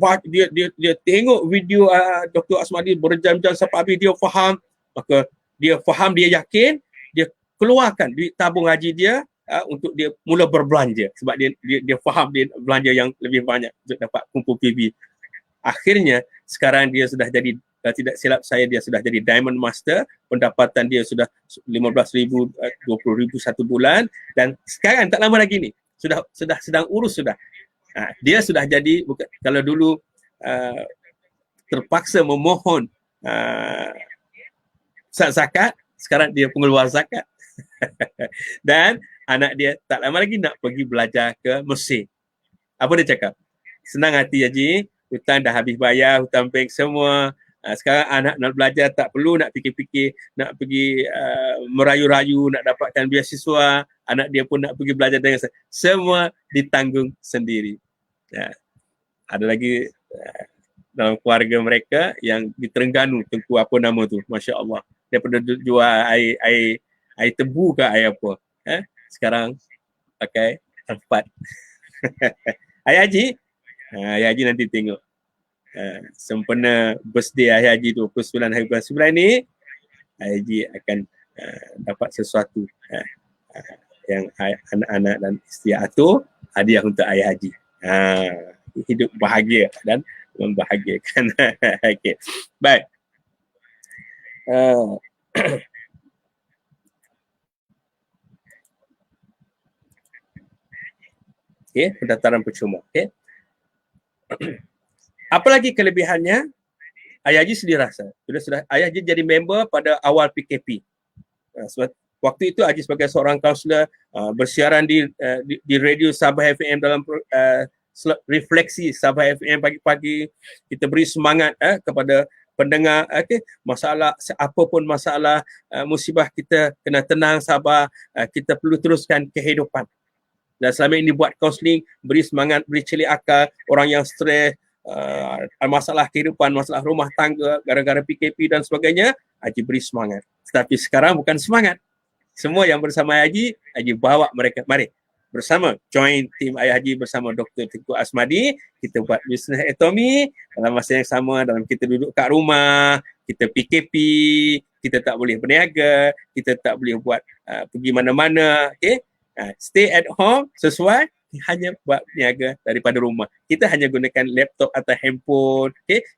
tengok video Dr. Asmadi berjam-jam sampai habis, dia faham. Maka dia faham, dia yakin, dia keluarkan duit tabung haji dia untuk dia mula berbelanja sebab dia faham dia belanja yang lebih banyak untuk dapat kumpul PB. Akhirnya sekarang dia sudah jadi, tidak silap saya, dia sudah jadi Diamond Master, pendapatan dia sudah 15,000, 20,000 satu bulan, dan sekarang tak lama lagi ni sudah sedang urus sudah. Dia sudah jadi, kalau dulu terpaksa memohon zakat, sekarang dia pengeluar zakat. Dan anak dia tak lama lagi nak pergi belajar ke Mesir. Apa dia cakap? Senang hati Haji, hutang dah habis bayar, hutang bank semua. Sekarang anak nak belajar, tak perlu nak fikir-fikir nak pergi merayu-rayu nak dapatkan beasiswa. Anak dia pun nak pergi belajar dengan semua ditanggung sendiri. Ada lagi dalam keluarga mereka yang di Terengganu, Tengku apa nama tu, Masya Allah, dia pernah jual air tebu ke air apa, sekarang pakai tempat. Ayah Haji nanti tengok sempena birthday Ayah Haji 29 hari bulan 9 ni, Ayah Haji akan dapat sesuatu yang anak-anak dan isteri atur hadiah untuk Ayah Haji. Hidup bahagia dan membahagiakan. Okay. Baik. Okay, pendaftaran percuma. Okay. Apa lagi kelebihannya? Ayah Haji sedih rasa. Sudah Ayah Haji jadi member pada awal PKP. Waktu itu Haji sebagai seorang kaunselor bersiaran di radio Sabah FM dalam refleksi Sabah FM pagi-pagi. Kita beri semangat kepada pendengar, masalah apapun masalah, musibah, kita kena tenang, sabar, kita perlu teruskan kehidupan. Dan selama ini buat kaunseling, beri semangat, beri celik akal orang yang stres, masalah kehidupan, masalah rumah tangga gara-gara PKP dan sebagainya. Haji beri semangat. Tetapi sekarang bukan semangat. Semua yang bersama Haji bawa mereka, mari bersama join tim Ayah Haji bersama Dr. Tengku Asmadi, kita buat bisnes atomi dalam masa yang sama. Dalam kita duduk kat rumah, kita PKP, kita tak boleh berniaga, kita tak boleh buat pergi mana-mana, stay at home sesuai, hanya buat niaga daripada rumah. Kita hanya gunakan laptop atau handphone,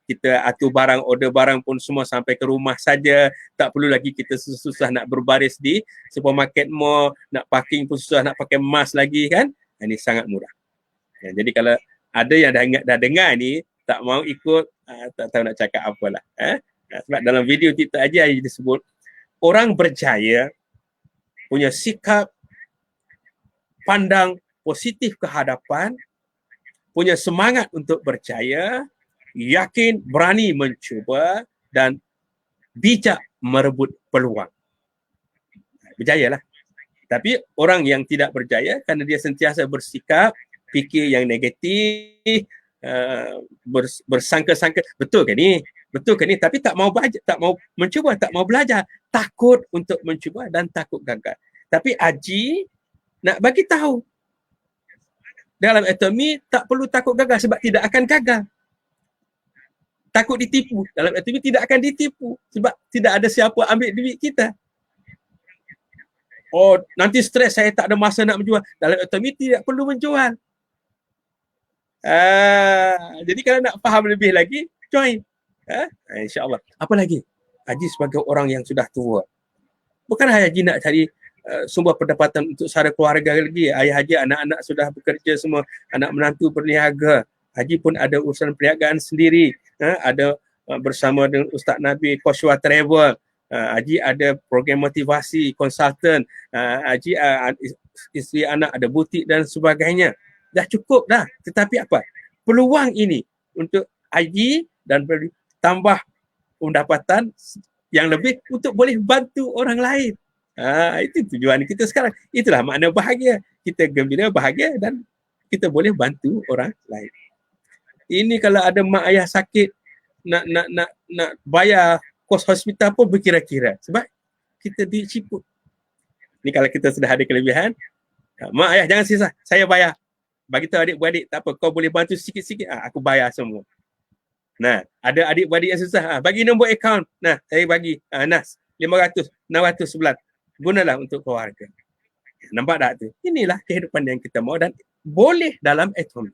kita atur barang, order barang pun semua sampai ke rumah saja. Tak perlu lagi kita susah nak berbaris di supermarket mall, nak parking pun susah, nak pakai mask lagi kan. Ini sangat murah. Jadi kalau ada yang dah dengar ni, tak mau ikut, tak tahu nak cakap apalah. Sebab dalam video kita aja disebut, orang berjaya punya sikap pandang positif ke hadapan, punya semangat untuk berjaya, yakin, berani mencuba dan bijak merebut peluang. Berjayalah. Tapi orang yang tidak berjaya kerana dia sentiasa bersikap, fikir yang negatif, bersangka-sangka, betul ke ni? Betul ke ni? Tapi tak mau belajar, tak mau mencuba, tak mau belajar, takut untuk mencuba dan takut gagal. Tapi Haji nak bagi tahu, dalam atomi tak perlu takut gagal sebab tidak akan gagal. Takut ditipu, dalam atomi tidak akan ditipu sebab tidak ada siapa ambil duit kita. Oh, nanti stres, saya tak ada masa nak menjual. Dalam atomi tidak perlu menjual. Jadi kalau nak faham lebih lagi, join. InsyaAllah. Apa lagi? Haji sebagai orang yang sudah tua. Bukan haji nak cari sumber pendapatan untuk sara keluarga lagi. Ayah haji, anak-anak sudah bekerja semua, anak menantu berniaga. Haji pun ada urusan perniagaan sendiri. Ada bersama dengan Ustaz Nabi, Koshwa Travel. Haji ada program motivasi, konsultan. Haji isteri anak ada butik dan sebagainya. Dah cukup dah. Tetapi apa? Peluang ini untuk haji dan tambah pendapatan yang lebih untuk boleh bantu orang lain. Itu tujuan kita sekarang. Itulah makna bahagia. Kita gembira, bahagia dan kita boleh bantu orang lain. Ini kalau ada mak ayah sakit, nak bayar kos hospital pun berkira-kira. Sebab kita diciput. Ni kalau kita sudah ada kelebihan, mak ayah jangan sisah, saya bayar. Bagi tahu adik-beradik, tak apa, kau boleh bantu sikit-sikit, aku bayar semua. Nah, ada adik-beradik yang susah, bagi nombor akaun. Nah, saya bagi, Nas, 500, 600 sebulan. Gunalah untuk keluarga. Nampak tak tu? Inilah kehidupan yang kita mahu dan boleh dalam ekonomi.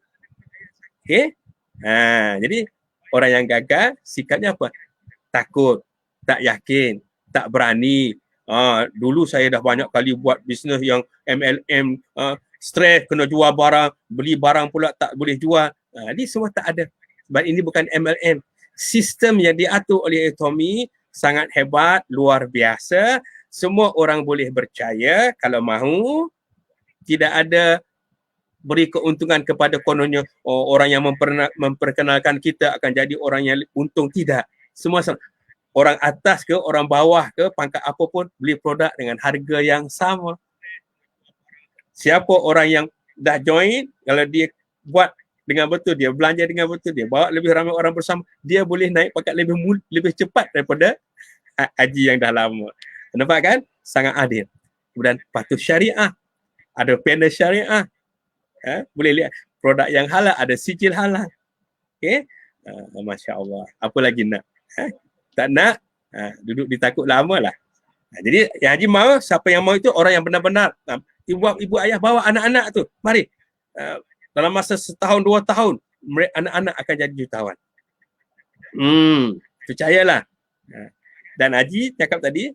Okay? Jadi, orang yang gagal, sikapnya apa? Takut, tak yakin, tak berani. Dulu saya dah banyak kali buat bisnes yang MLM, stres, kena jual barang, beli barang pula tak boleh jual. Ini semua tak ada. Sebab ini bukan MLM. Sistem yang diatur oleh ekonomi sangat hebat, luar biasa. Semua orang boleh percaya kalau mahu. Tidak ada beri keuntungan kepada kononnya orang yang memperkenalkan kita akan jadi orang yang untung. Tidak. Semua orang atas ke, orang bawah ke, pangkat apa pun beli produk dengan harga yang sama. Siapa orang yang dah join, kalau dia buat dengan betul, dia belanja dengan betul, dia bawa lebih ramai orang bersama, dia boleh naik pangkat lebih cepat daripada haji yang dah lama. Nampak kan? Sangat adil. Kemudian patuh syariah, ada panel syariah. Boleh lihat produk yang halal, ada sijil halal. Okay? Masya Allah. Apa lagi nak? Tak nak? Duduk ditakut lama lah. Jadi yang haji mahu, siapa yang mahu itu orang yang benar-benar. Ibu ayah bawa anak-anak tu. Mari. Dalam masa setahun, 2 tahun, anak-anak akan jadi jutawan. Percayalah. Dan haji cakap tadi,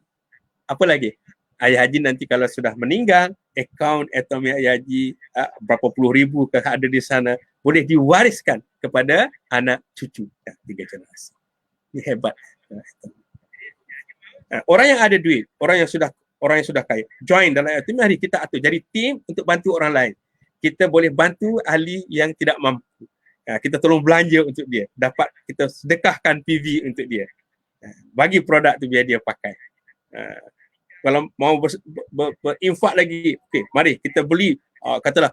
apa lagi? Ayah haji nanti kalau sudah meninggal, akaun ekonomi ayah haji berapa puluh ribu ke ada di sana, boleh diwariskan kepada anak cucu. 3 generasi. Ini hebat. Orang yang ada duit, orang yang sudah kaya, join dalam tim, mari kita atur jadi tim untuk bantu orang lain. Kita boleh bantu ahli yang tidak mampu. Kita tolong belanja untuk dia, dapat kita sedekahkan PV untuk dia. Bagi produk tu biar dia pakai. Kalau mau berinfak lagi, okey, mari kita beli katalah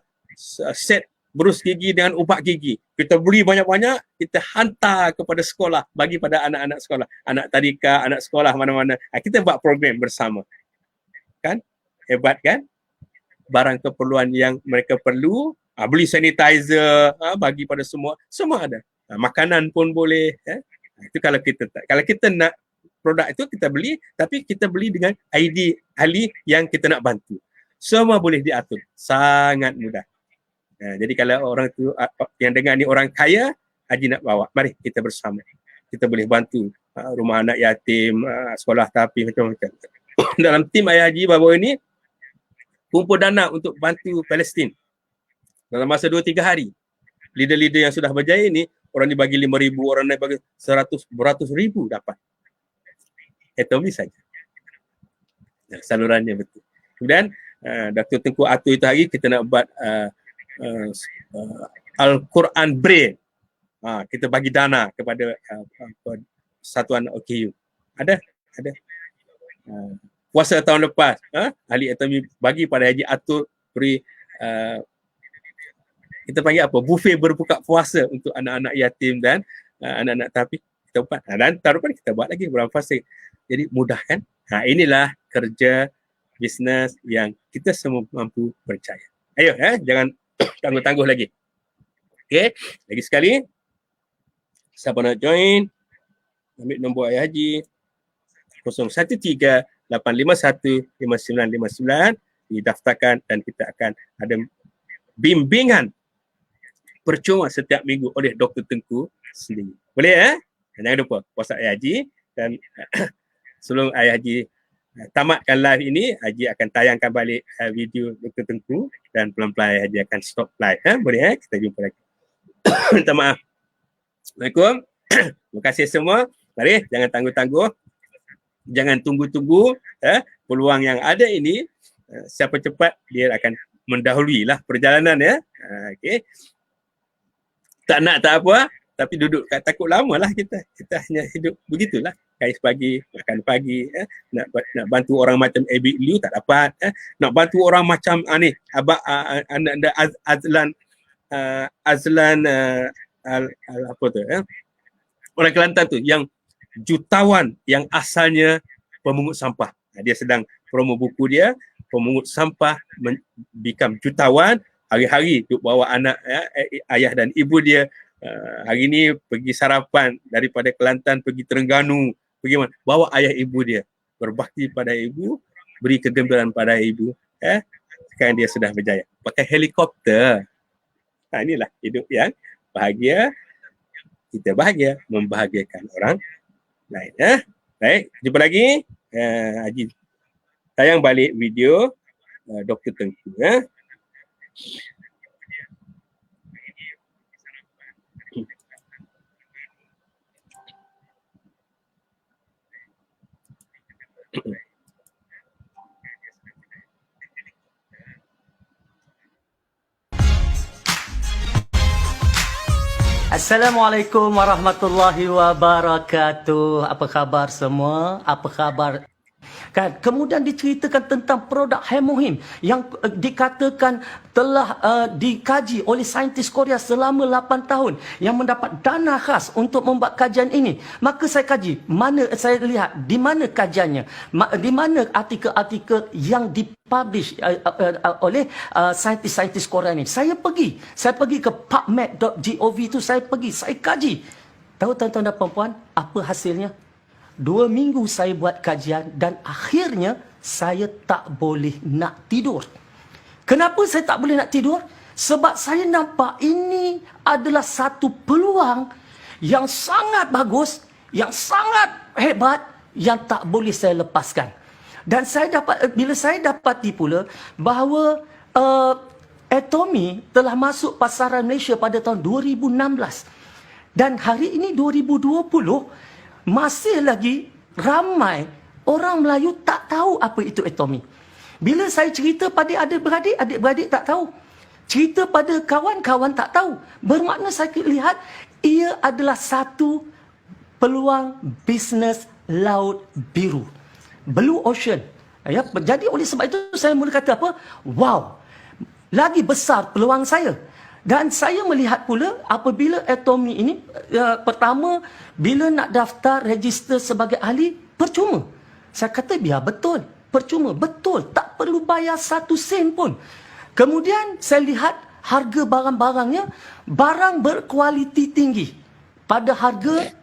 set berus gigi dengan ubat gigi. Kita beli banyak-banyak, kita hantar kepada sekolah, bagi pada anak-anak sekolah, anak tadika, anak sekolah mana-mana. Kita buat program bersama. Kan? Hebat kan? Barang keperluan yang mereka perlu, beli sanitizer, bagi pada semua ada. Makanan pun boleh. Itu kalau kita nak produk itu kita beli, tapi kita beli dengan ID ahli yang kita nak bantu. Semua boleh diatur. Sangat mudah. Jadi kalau orang tu yang dengar ni orang kaya, haji nak bawa. Mari kita bersama. Kita boleh bantu rumah anak yatim, sekolah tapi macam-macam. Dalam tim ayah haji baru ini, kumpul dana untuk bantu Palestin. Dalam masa 2-3 hari. Leader-leader yang sudah berjaya ini, orang dibagi 5,000, orang naik bagi 100, beratus ribu dapat. Ekonomi saja. Salurannya betul. Kemudian Dr. Tengku atur itu hari kita nak buat Al-Quran Braille. Kita bagi dana kepada satuan OKU. Ada. Puasa tahun lepas, ahli ekonomi bagi pada haji atur beri kita panggil apa? Buffet berbuka puasa untuk anak-anak yatim dan anak-anak tapi kita buat. Dan tahun depan kita buat lagi bulan puasa. Jadi mudah kan? Inilah kerja bisnes yang kita semua mampu percaya. Ayo, jangan tangguh-tangguh lagi. Okey, lagi sekali. Siapa nak join? Ambil nombor ayah haji 013-851-5959, didaftarkan dan kita akan ada bimbingan percuma setiap minggu oleh Dr. Tengku sendiri. Boleh Jangan lupa WhatsApp Ayah Haji dan sebelum Ayah Haji tamatkan live ini, Haji akan tayangkan balik video Dr. Tengku dan pelan-pelan Ayah Haji akan stop live. Boleh kita jumpa lagi. Minta maaf. Assalamualaikum. Terima kasih semua. Mari jangan tangguh-tangguh. Jangan tunggu-tunggu peluang yang ada ini. Siapa cepat dia akan mendahului lah perjalanan okey. Tak nak tak apa, tapi duduk takut lama lah kita hanya hidup begitulah. Kais pagi, makan pagi, nak bantu orang macam Abid Liu tak dapat, nak bantu orang macam Azlan apa tu orang Kelantan tu yang jutawan yang asalnya pemungut sampah. Dia sedang promo buku dia, pemungut sampah become jutawan. Hari-hari duk bawa anak ayah dan ibu dia. Hari ni pergi sarapan daripada Kelantan pergi Terengganu, pergi mana? Bawa ayah ibu dia, berbakti pada ibu, beri kegembiraan pada ibu. Sekarang dia sudah berjaya pakai helikopter. Inilah hidup yang bahagia. Kita bahagia membahagiakan orang lain. Baik, jumpa lagi. Haji tayang balik video Dr. Tengku. Assalamualaikum warahmatullahi wabarakatuh. Apa khabar semua? Apa khabar? Kan, kemudian diceritakan tentang produk hemohim yang dikatakan telah dikaji oleh saintis Korea selama 8 tahun yang mendapat dana khas untuk membuat kajian ini. Maka saya kaji, saya lihat di mana kajiannya, di mana artikel-artikel yang dipublish oleh saintis-saintis Korea ini. Saya pergi ke pubmed.gov itu, saya kaji. Tahu tuan-tuan dan puan-puan apa hasilnya? 2 minggu saya buat kajian dan akhirnya saya tak boleh nak tidur. Kenapa saya tak boleh nak tidur? Sebab saya nampak ini adalah satu peluang yang sangat bagus, yang sangat hebat, yang tak boleh saya lepaskan. Dan bila saya dapati pula bahawa Atomy telah masuk pasaran Malaysia pada tahun 2016. Dan hari ini 2020, masih lagi ramai orang Melayu tak tahu apa itu Atomy. Bila saya cerita pada adik-beradik, adik-beradik tak tahu. Cerita pada kawan-kawan tak tahu. Bermakna saya lihat ia adalah satu peluang bisnes laut biru. Blue Ocean. Jadi oleh sebab itu saya mula kata apa? Wow, lagi besar peluang saya. Dan saya melihat pula apabila Atomy ini, pertama, bila nak daftar, register sebagai ahli, percuma. Saya kata biar betul. Percuma, betul. Tak perlu bayar 1 sen pun. Kemudian saya lihat harga barang-barangnya, barang berkualiti tinggi. Pada harga,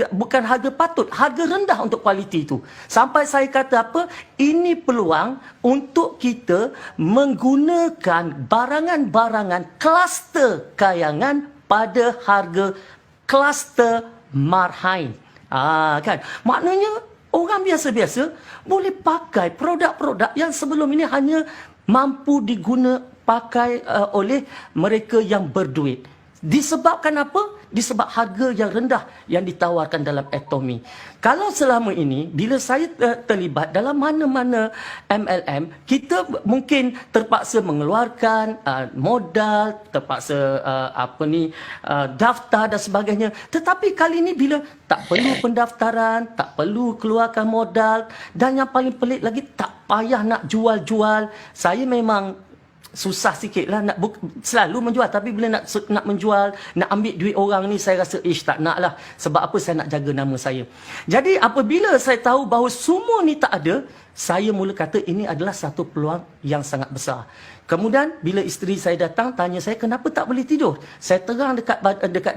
bukan harga patut, harga rendah untuk kualiti itu. Sampai saya kata apa? Ini peluang untuk kita menggunakan barangan-barangan kluster kayangan pada harga kluster marhain. Kan? Maknanya orang biasa-biasa boleh pakai produk-produk yang sebelum ini hanya mampu pakai oleh mereka yang berduit. Disebabkan apa? Disebab harga yang rendah yang ditawarkan dalam Atomy. Kalau selama ini, bila saya terlibat dalam mana-mana MLM, kita mungkin terpaksa mengeluarkan modal, terpaksa daftar dan sebagainya. Tetapi kali ini bila tak perlu pendaftaran, tak perlu keluarkan modal, dan yang paling pelik lagi, tak payah nak jual-jual. Saya memang susah sikit lah nak selalu menjual, tapi bila nak menjual, nak ambil duit orang ni, saya rasa tak nak lah. Sebab apa? Saya nak jaga nama saya. Jadi apabila saya tahu bahawa semua ni tak ada, saya mula kata ini adalah satu peluang yang sangat besar. Kemudian bila isteri saya datang tanya saya kenapa tak boleh tidur, saya terang dekat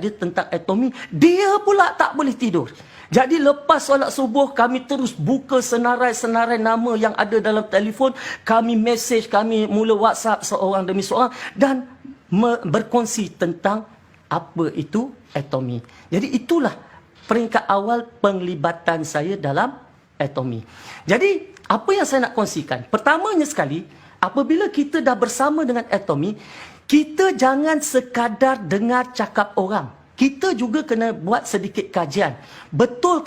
dia tentang Atomy, dia pula tak boleh tidur. Jadi lepas solat subuh, kami terus buka senarai-senarai nama yang ada dalam telefon, kami mesej, kami mula WhatsApp seorang demi seorang dan berkongsi tentang apa itu atomi. Jadi itulah peringkat awal penglibatan saya dalam atomi. Jadi apa yang saya nak kongsikan? Pertamanya sekali, apabila kita dah bersama dengan atomi, kita jangan sekadar dengar cakap orang. Kita juga kena buat sedikit kajian. Betul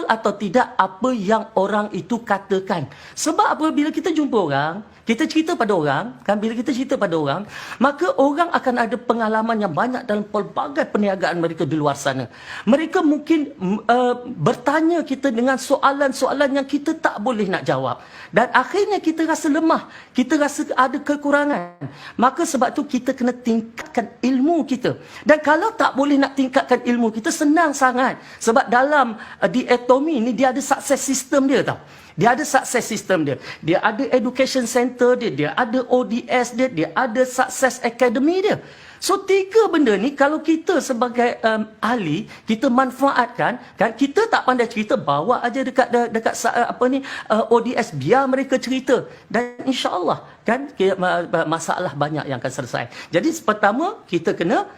atau tidak apa yang orang itu katakan. Sebab apabila kita jumpa orang, kita cerita pada orang, kan, bila kita cerita pada orang, maka orang akan ada pengalaman yang banyak dalam pelbagai perniagaan mereka di luar sana. Mereka mungkin bertanya kita dengan soalan-soalan yang kita tak boleh nak jawab. Dan akhirnya kita rasa lemah, kita rasa ada kekurangan. Maka sebab tu kita kena tingkatkan ilmu kita. Dan kalau tak boleh nak tingkatkan ilmu kita, senang sangat. Sebab dalam di atomi ni dia ada success system dia tau. Dia ada success system dia. Dia ada education center dia, dia ada ODS dia, dia ada success academy dia. So 3 benda ni kalau kita sebagai ahli kita manfaatkan, kan, kita tak pandai cerita, bawa aja dekat ODS, biar mereka cerita, dan insya-Allah kan masalah banyak yang akan selesai. Jadi pertama kita kena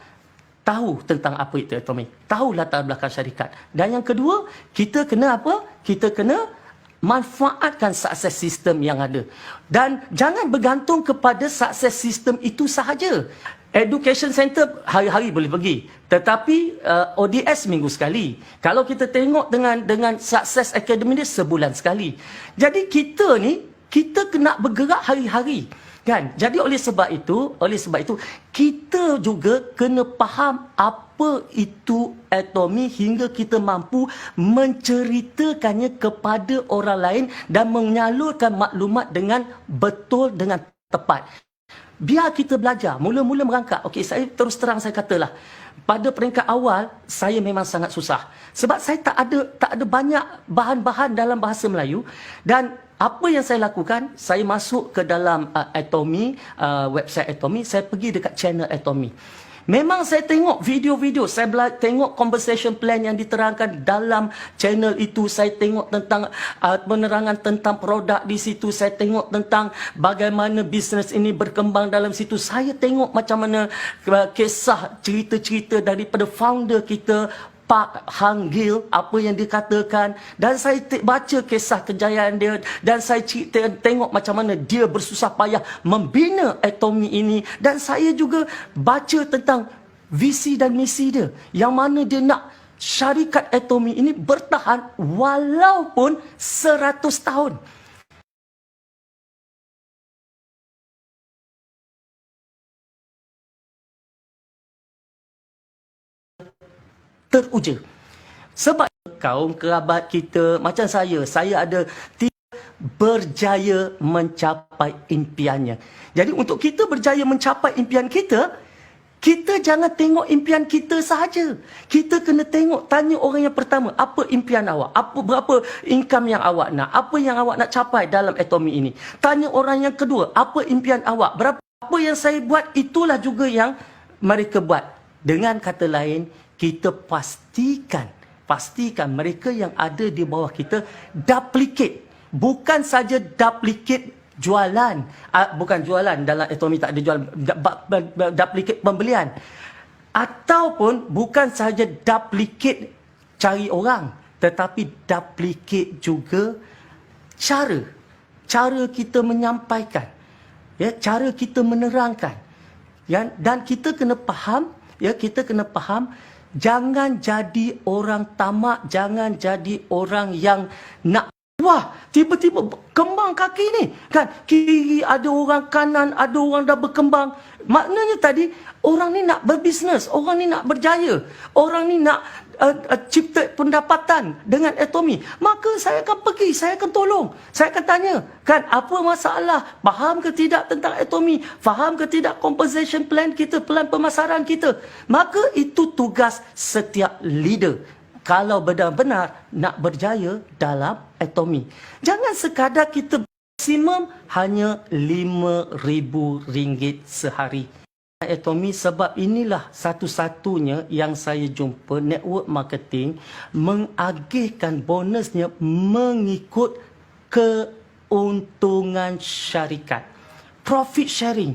tahu tentang apa itu atomi, tahu latar belakang syarikat. Dan yang kedua, kita kena apa? Kita kena manfaatkan success system yang ada. Dan jangan bergantung kepada success system itu sahaja. Education center hari-hari boleh pergi, tetapi ODS minggu sekali. Kalau kita tengok dengan success academy dia sebulan sekali. Jadi kita ni, kita kena bergerak hari-hari. Kan? Jadi oleh sebab itu kita juga kena faham apa itu atomi hingga kita mampu menceritakannya kepada orang lain dan menyalurkan maklumat dengan betul, dengan tepat. Biar kita belajar, mula-mula merangkak. Okey, saya terus terang saya katalah, pada peringkat awal saya memang sangat susah. Sebab saya tak ada banyak bahan-bahan dalam bahasa Melayu. Dan apa yang saya lakukan, saya masuk ke dalam atomi, website atomi, saya pergi dekat channel atomi. Memang saya tengok video-video, saya tengok conversation plan yang diterangkan dalam channel itu. Saya tengok tentang penerangan tentang produk di situ. Saya tengok tentang bagaimana bisnes ini berkembang dalam situ. Saya tengok macam mana kisah, cerita-cerita daripada founder kita, Pak Hang Gil, apa yang dia katakan. Dan saya baca kisah kejayaan dia. Dan saya tengok macam mana dia bersusah payah membina atomi ini. Dan saya juga baca tentang visi dan misi dia, yang mana dia nak syarikat atomi ini bertahan walaupun 100 tahun. Teruja. Sebab kaum kerabat kita macam saya ada berjaya mencapai impiannya. Jadi untuk kita berjaya mencapai impian kita, kita jangan tengok impian kita sahaja. Kita kena tengok, tanya orang yang pertama, apa impian awak? Berapa income yang awak nak? Apa yang awak nak capai dalam atomi ini? Tanya orang yang kedua, apa impian awak? Apa yang saya buat, itulah juga yang mereka buat. Dengan kata lain, kita pastikan mereka yang ada di bawah kita duplicate. Bukan saja duplicate jualan, bukan jualan, dalam atomi tak ada jual, duplicate pembelian, ataupun bukan saja duplicate cari orang, tetapi duplicate juga cara kita menyampaikan, ya, cara kita menerangkan, ya. Dan kita kena faham, jangan jadi orang tamak, jangan jadi orang yang nak, wah, tiba-tiba kembang kaki ni, kan, kiri ada orang, kanan ada orang dah berkembang. Maknanya tadi, orang ni nak berbisnes, orang ni nak berjaya, orang ni nak cipta pendapatan dengan atomi. Maka saya akan pergi, saya akan tolong, saya akan tanya, kan, apa masalah, faham ke tidak tentang atomi, faham ke tidak compensation plan kita, plan pemasaran kita. Maka itu tugas setiap leader kalau benar-benar nak berjaya dalam atomi. Jangan sekadar kita maksimum hanya RM5,000 sehari. Atomi, sebab inilah satu-satunya yang saya jumpa network marketing mengagihkan bonusnya mengikut keuntungan syarikat. Profit sharing.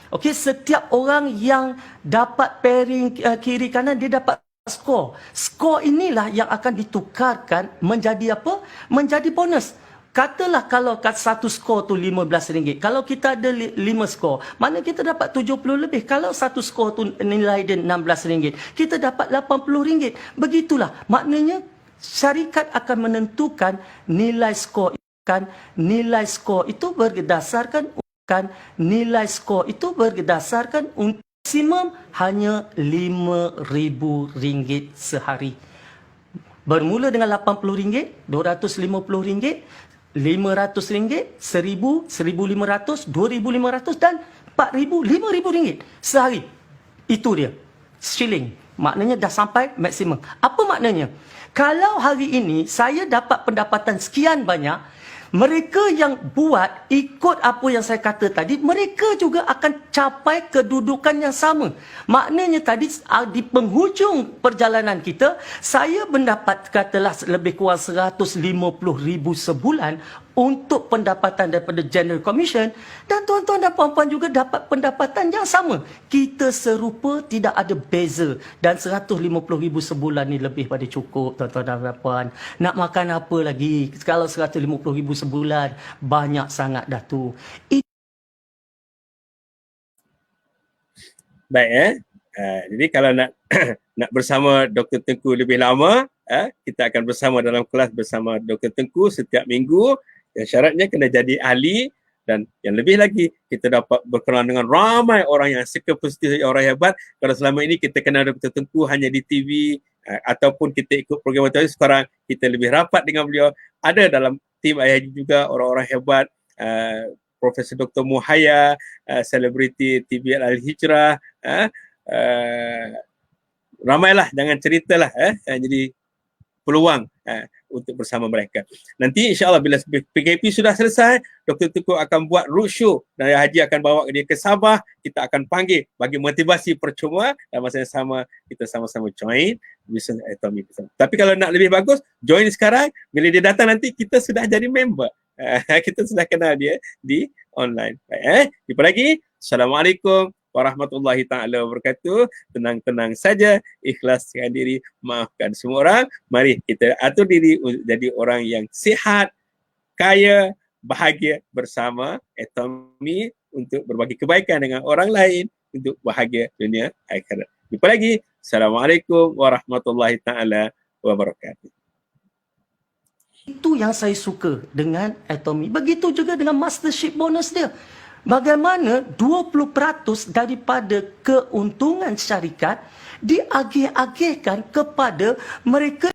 Okey, setiap orang yang dapat pairing kiri kanan dia dapat skor. Skor inilah yang akan ditukarkan menjadi apa? Menjadi bonus. Katalah kalau satu skor tu RM15. Kalau kita ada 5 skor, mana kita dapat 70 lebih. Kalau satu skor tu nilai dia RM16, kita dapat RM80. Begitulah. Maknanya syarikat akan menentukan nilai skor itu berdasarkan maksimum hanya RM5,000 sehari. Bermula dengan RM80, RM250, RM500, RM1,000, RM1,500, RM2,500 dan RM4,000, RM5,000 sehari. Itu dia. Shilling. Maknanya dah sampai maksimum. Apa maknanya? Kalau hari ini saya dapat pendapatan sekian banyak, mereka yang buat ikut apa yang saya kata tadi, mereka juga akan capai kedudukan yang sama. Maknanya tadi di penghujung perjalanan kita, saya mendapat katalah lebih kurang RM150,000 sebulan untuk pendapatan daripada General Commission, dan tuan-tuan dan puan-puan juga dapat pendapatan yang sama. Kita serupa, tidak ada beza, dan RM150,000 sebulan ni lebih pada cukup, tuan-tuan dan puan-puan. Nak makan apa lagi? Kalau RM150,000 sebulan, banyak sangat dah tu. Baik jadi kalau nak nak bersama Dr. Tengku lebih lama, kita akan bersama dalam kelas bersama Dr. Tengku setiap minggu. Yang syaratnya kena jadi ahli, dan yang lebih lagi kita dapat berkenalan dengan ramai orang yang sekepositif, orang hebat. Kalau selama ini kita kenal Dr. Tengku hanya di TV ataupun kita ikut program TV, sekarang kita lebih rapat dengan beliau. Ada dalam tim IHG juga orang-orang hebat, Profesor Dr. Muhaya, selebriti TV Al-Hijrah, ramailah, jangan ceritalah, jadi peluang untuk bersama mereka. Nanti insyaAllah bila PKP sudah selesai, Dr. Tengku akan buat roadshow dan Haji akan bawa dia ke Sabah. Kita akan panggil bagi motivasi percuma, dan masa yang sama kita sama-sama join Business Atomy bersama. Tapi kalau nak lebih bagus, join sekarang. Bila dia datang nanti kita sudah jadi member. Kita sudah kenal dia di online. Baik, jumpa lagi. Assalamualaikum warahmatullahi ta'ala wabarakatuh. Tenang-tenang saja, ikhlaskan diri, maafkan semua orang. Mari kita atur diri jadi orang yang sihat, kaya, bahagia bersama Atomy untuk berbagi kebaikan dengan orang lain untuk bahagia dunia akhirat. Jumpa lagi. Assalamualaikum warahmatullahi ta'ala wabarakatuh. Itu yang saya suka dengan Atomy. Begitu juga dengan mastership bonus dia. Bagaimana 20% daripada keuntungan syarikat diagih-agihkan kepada mereka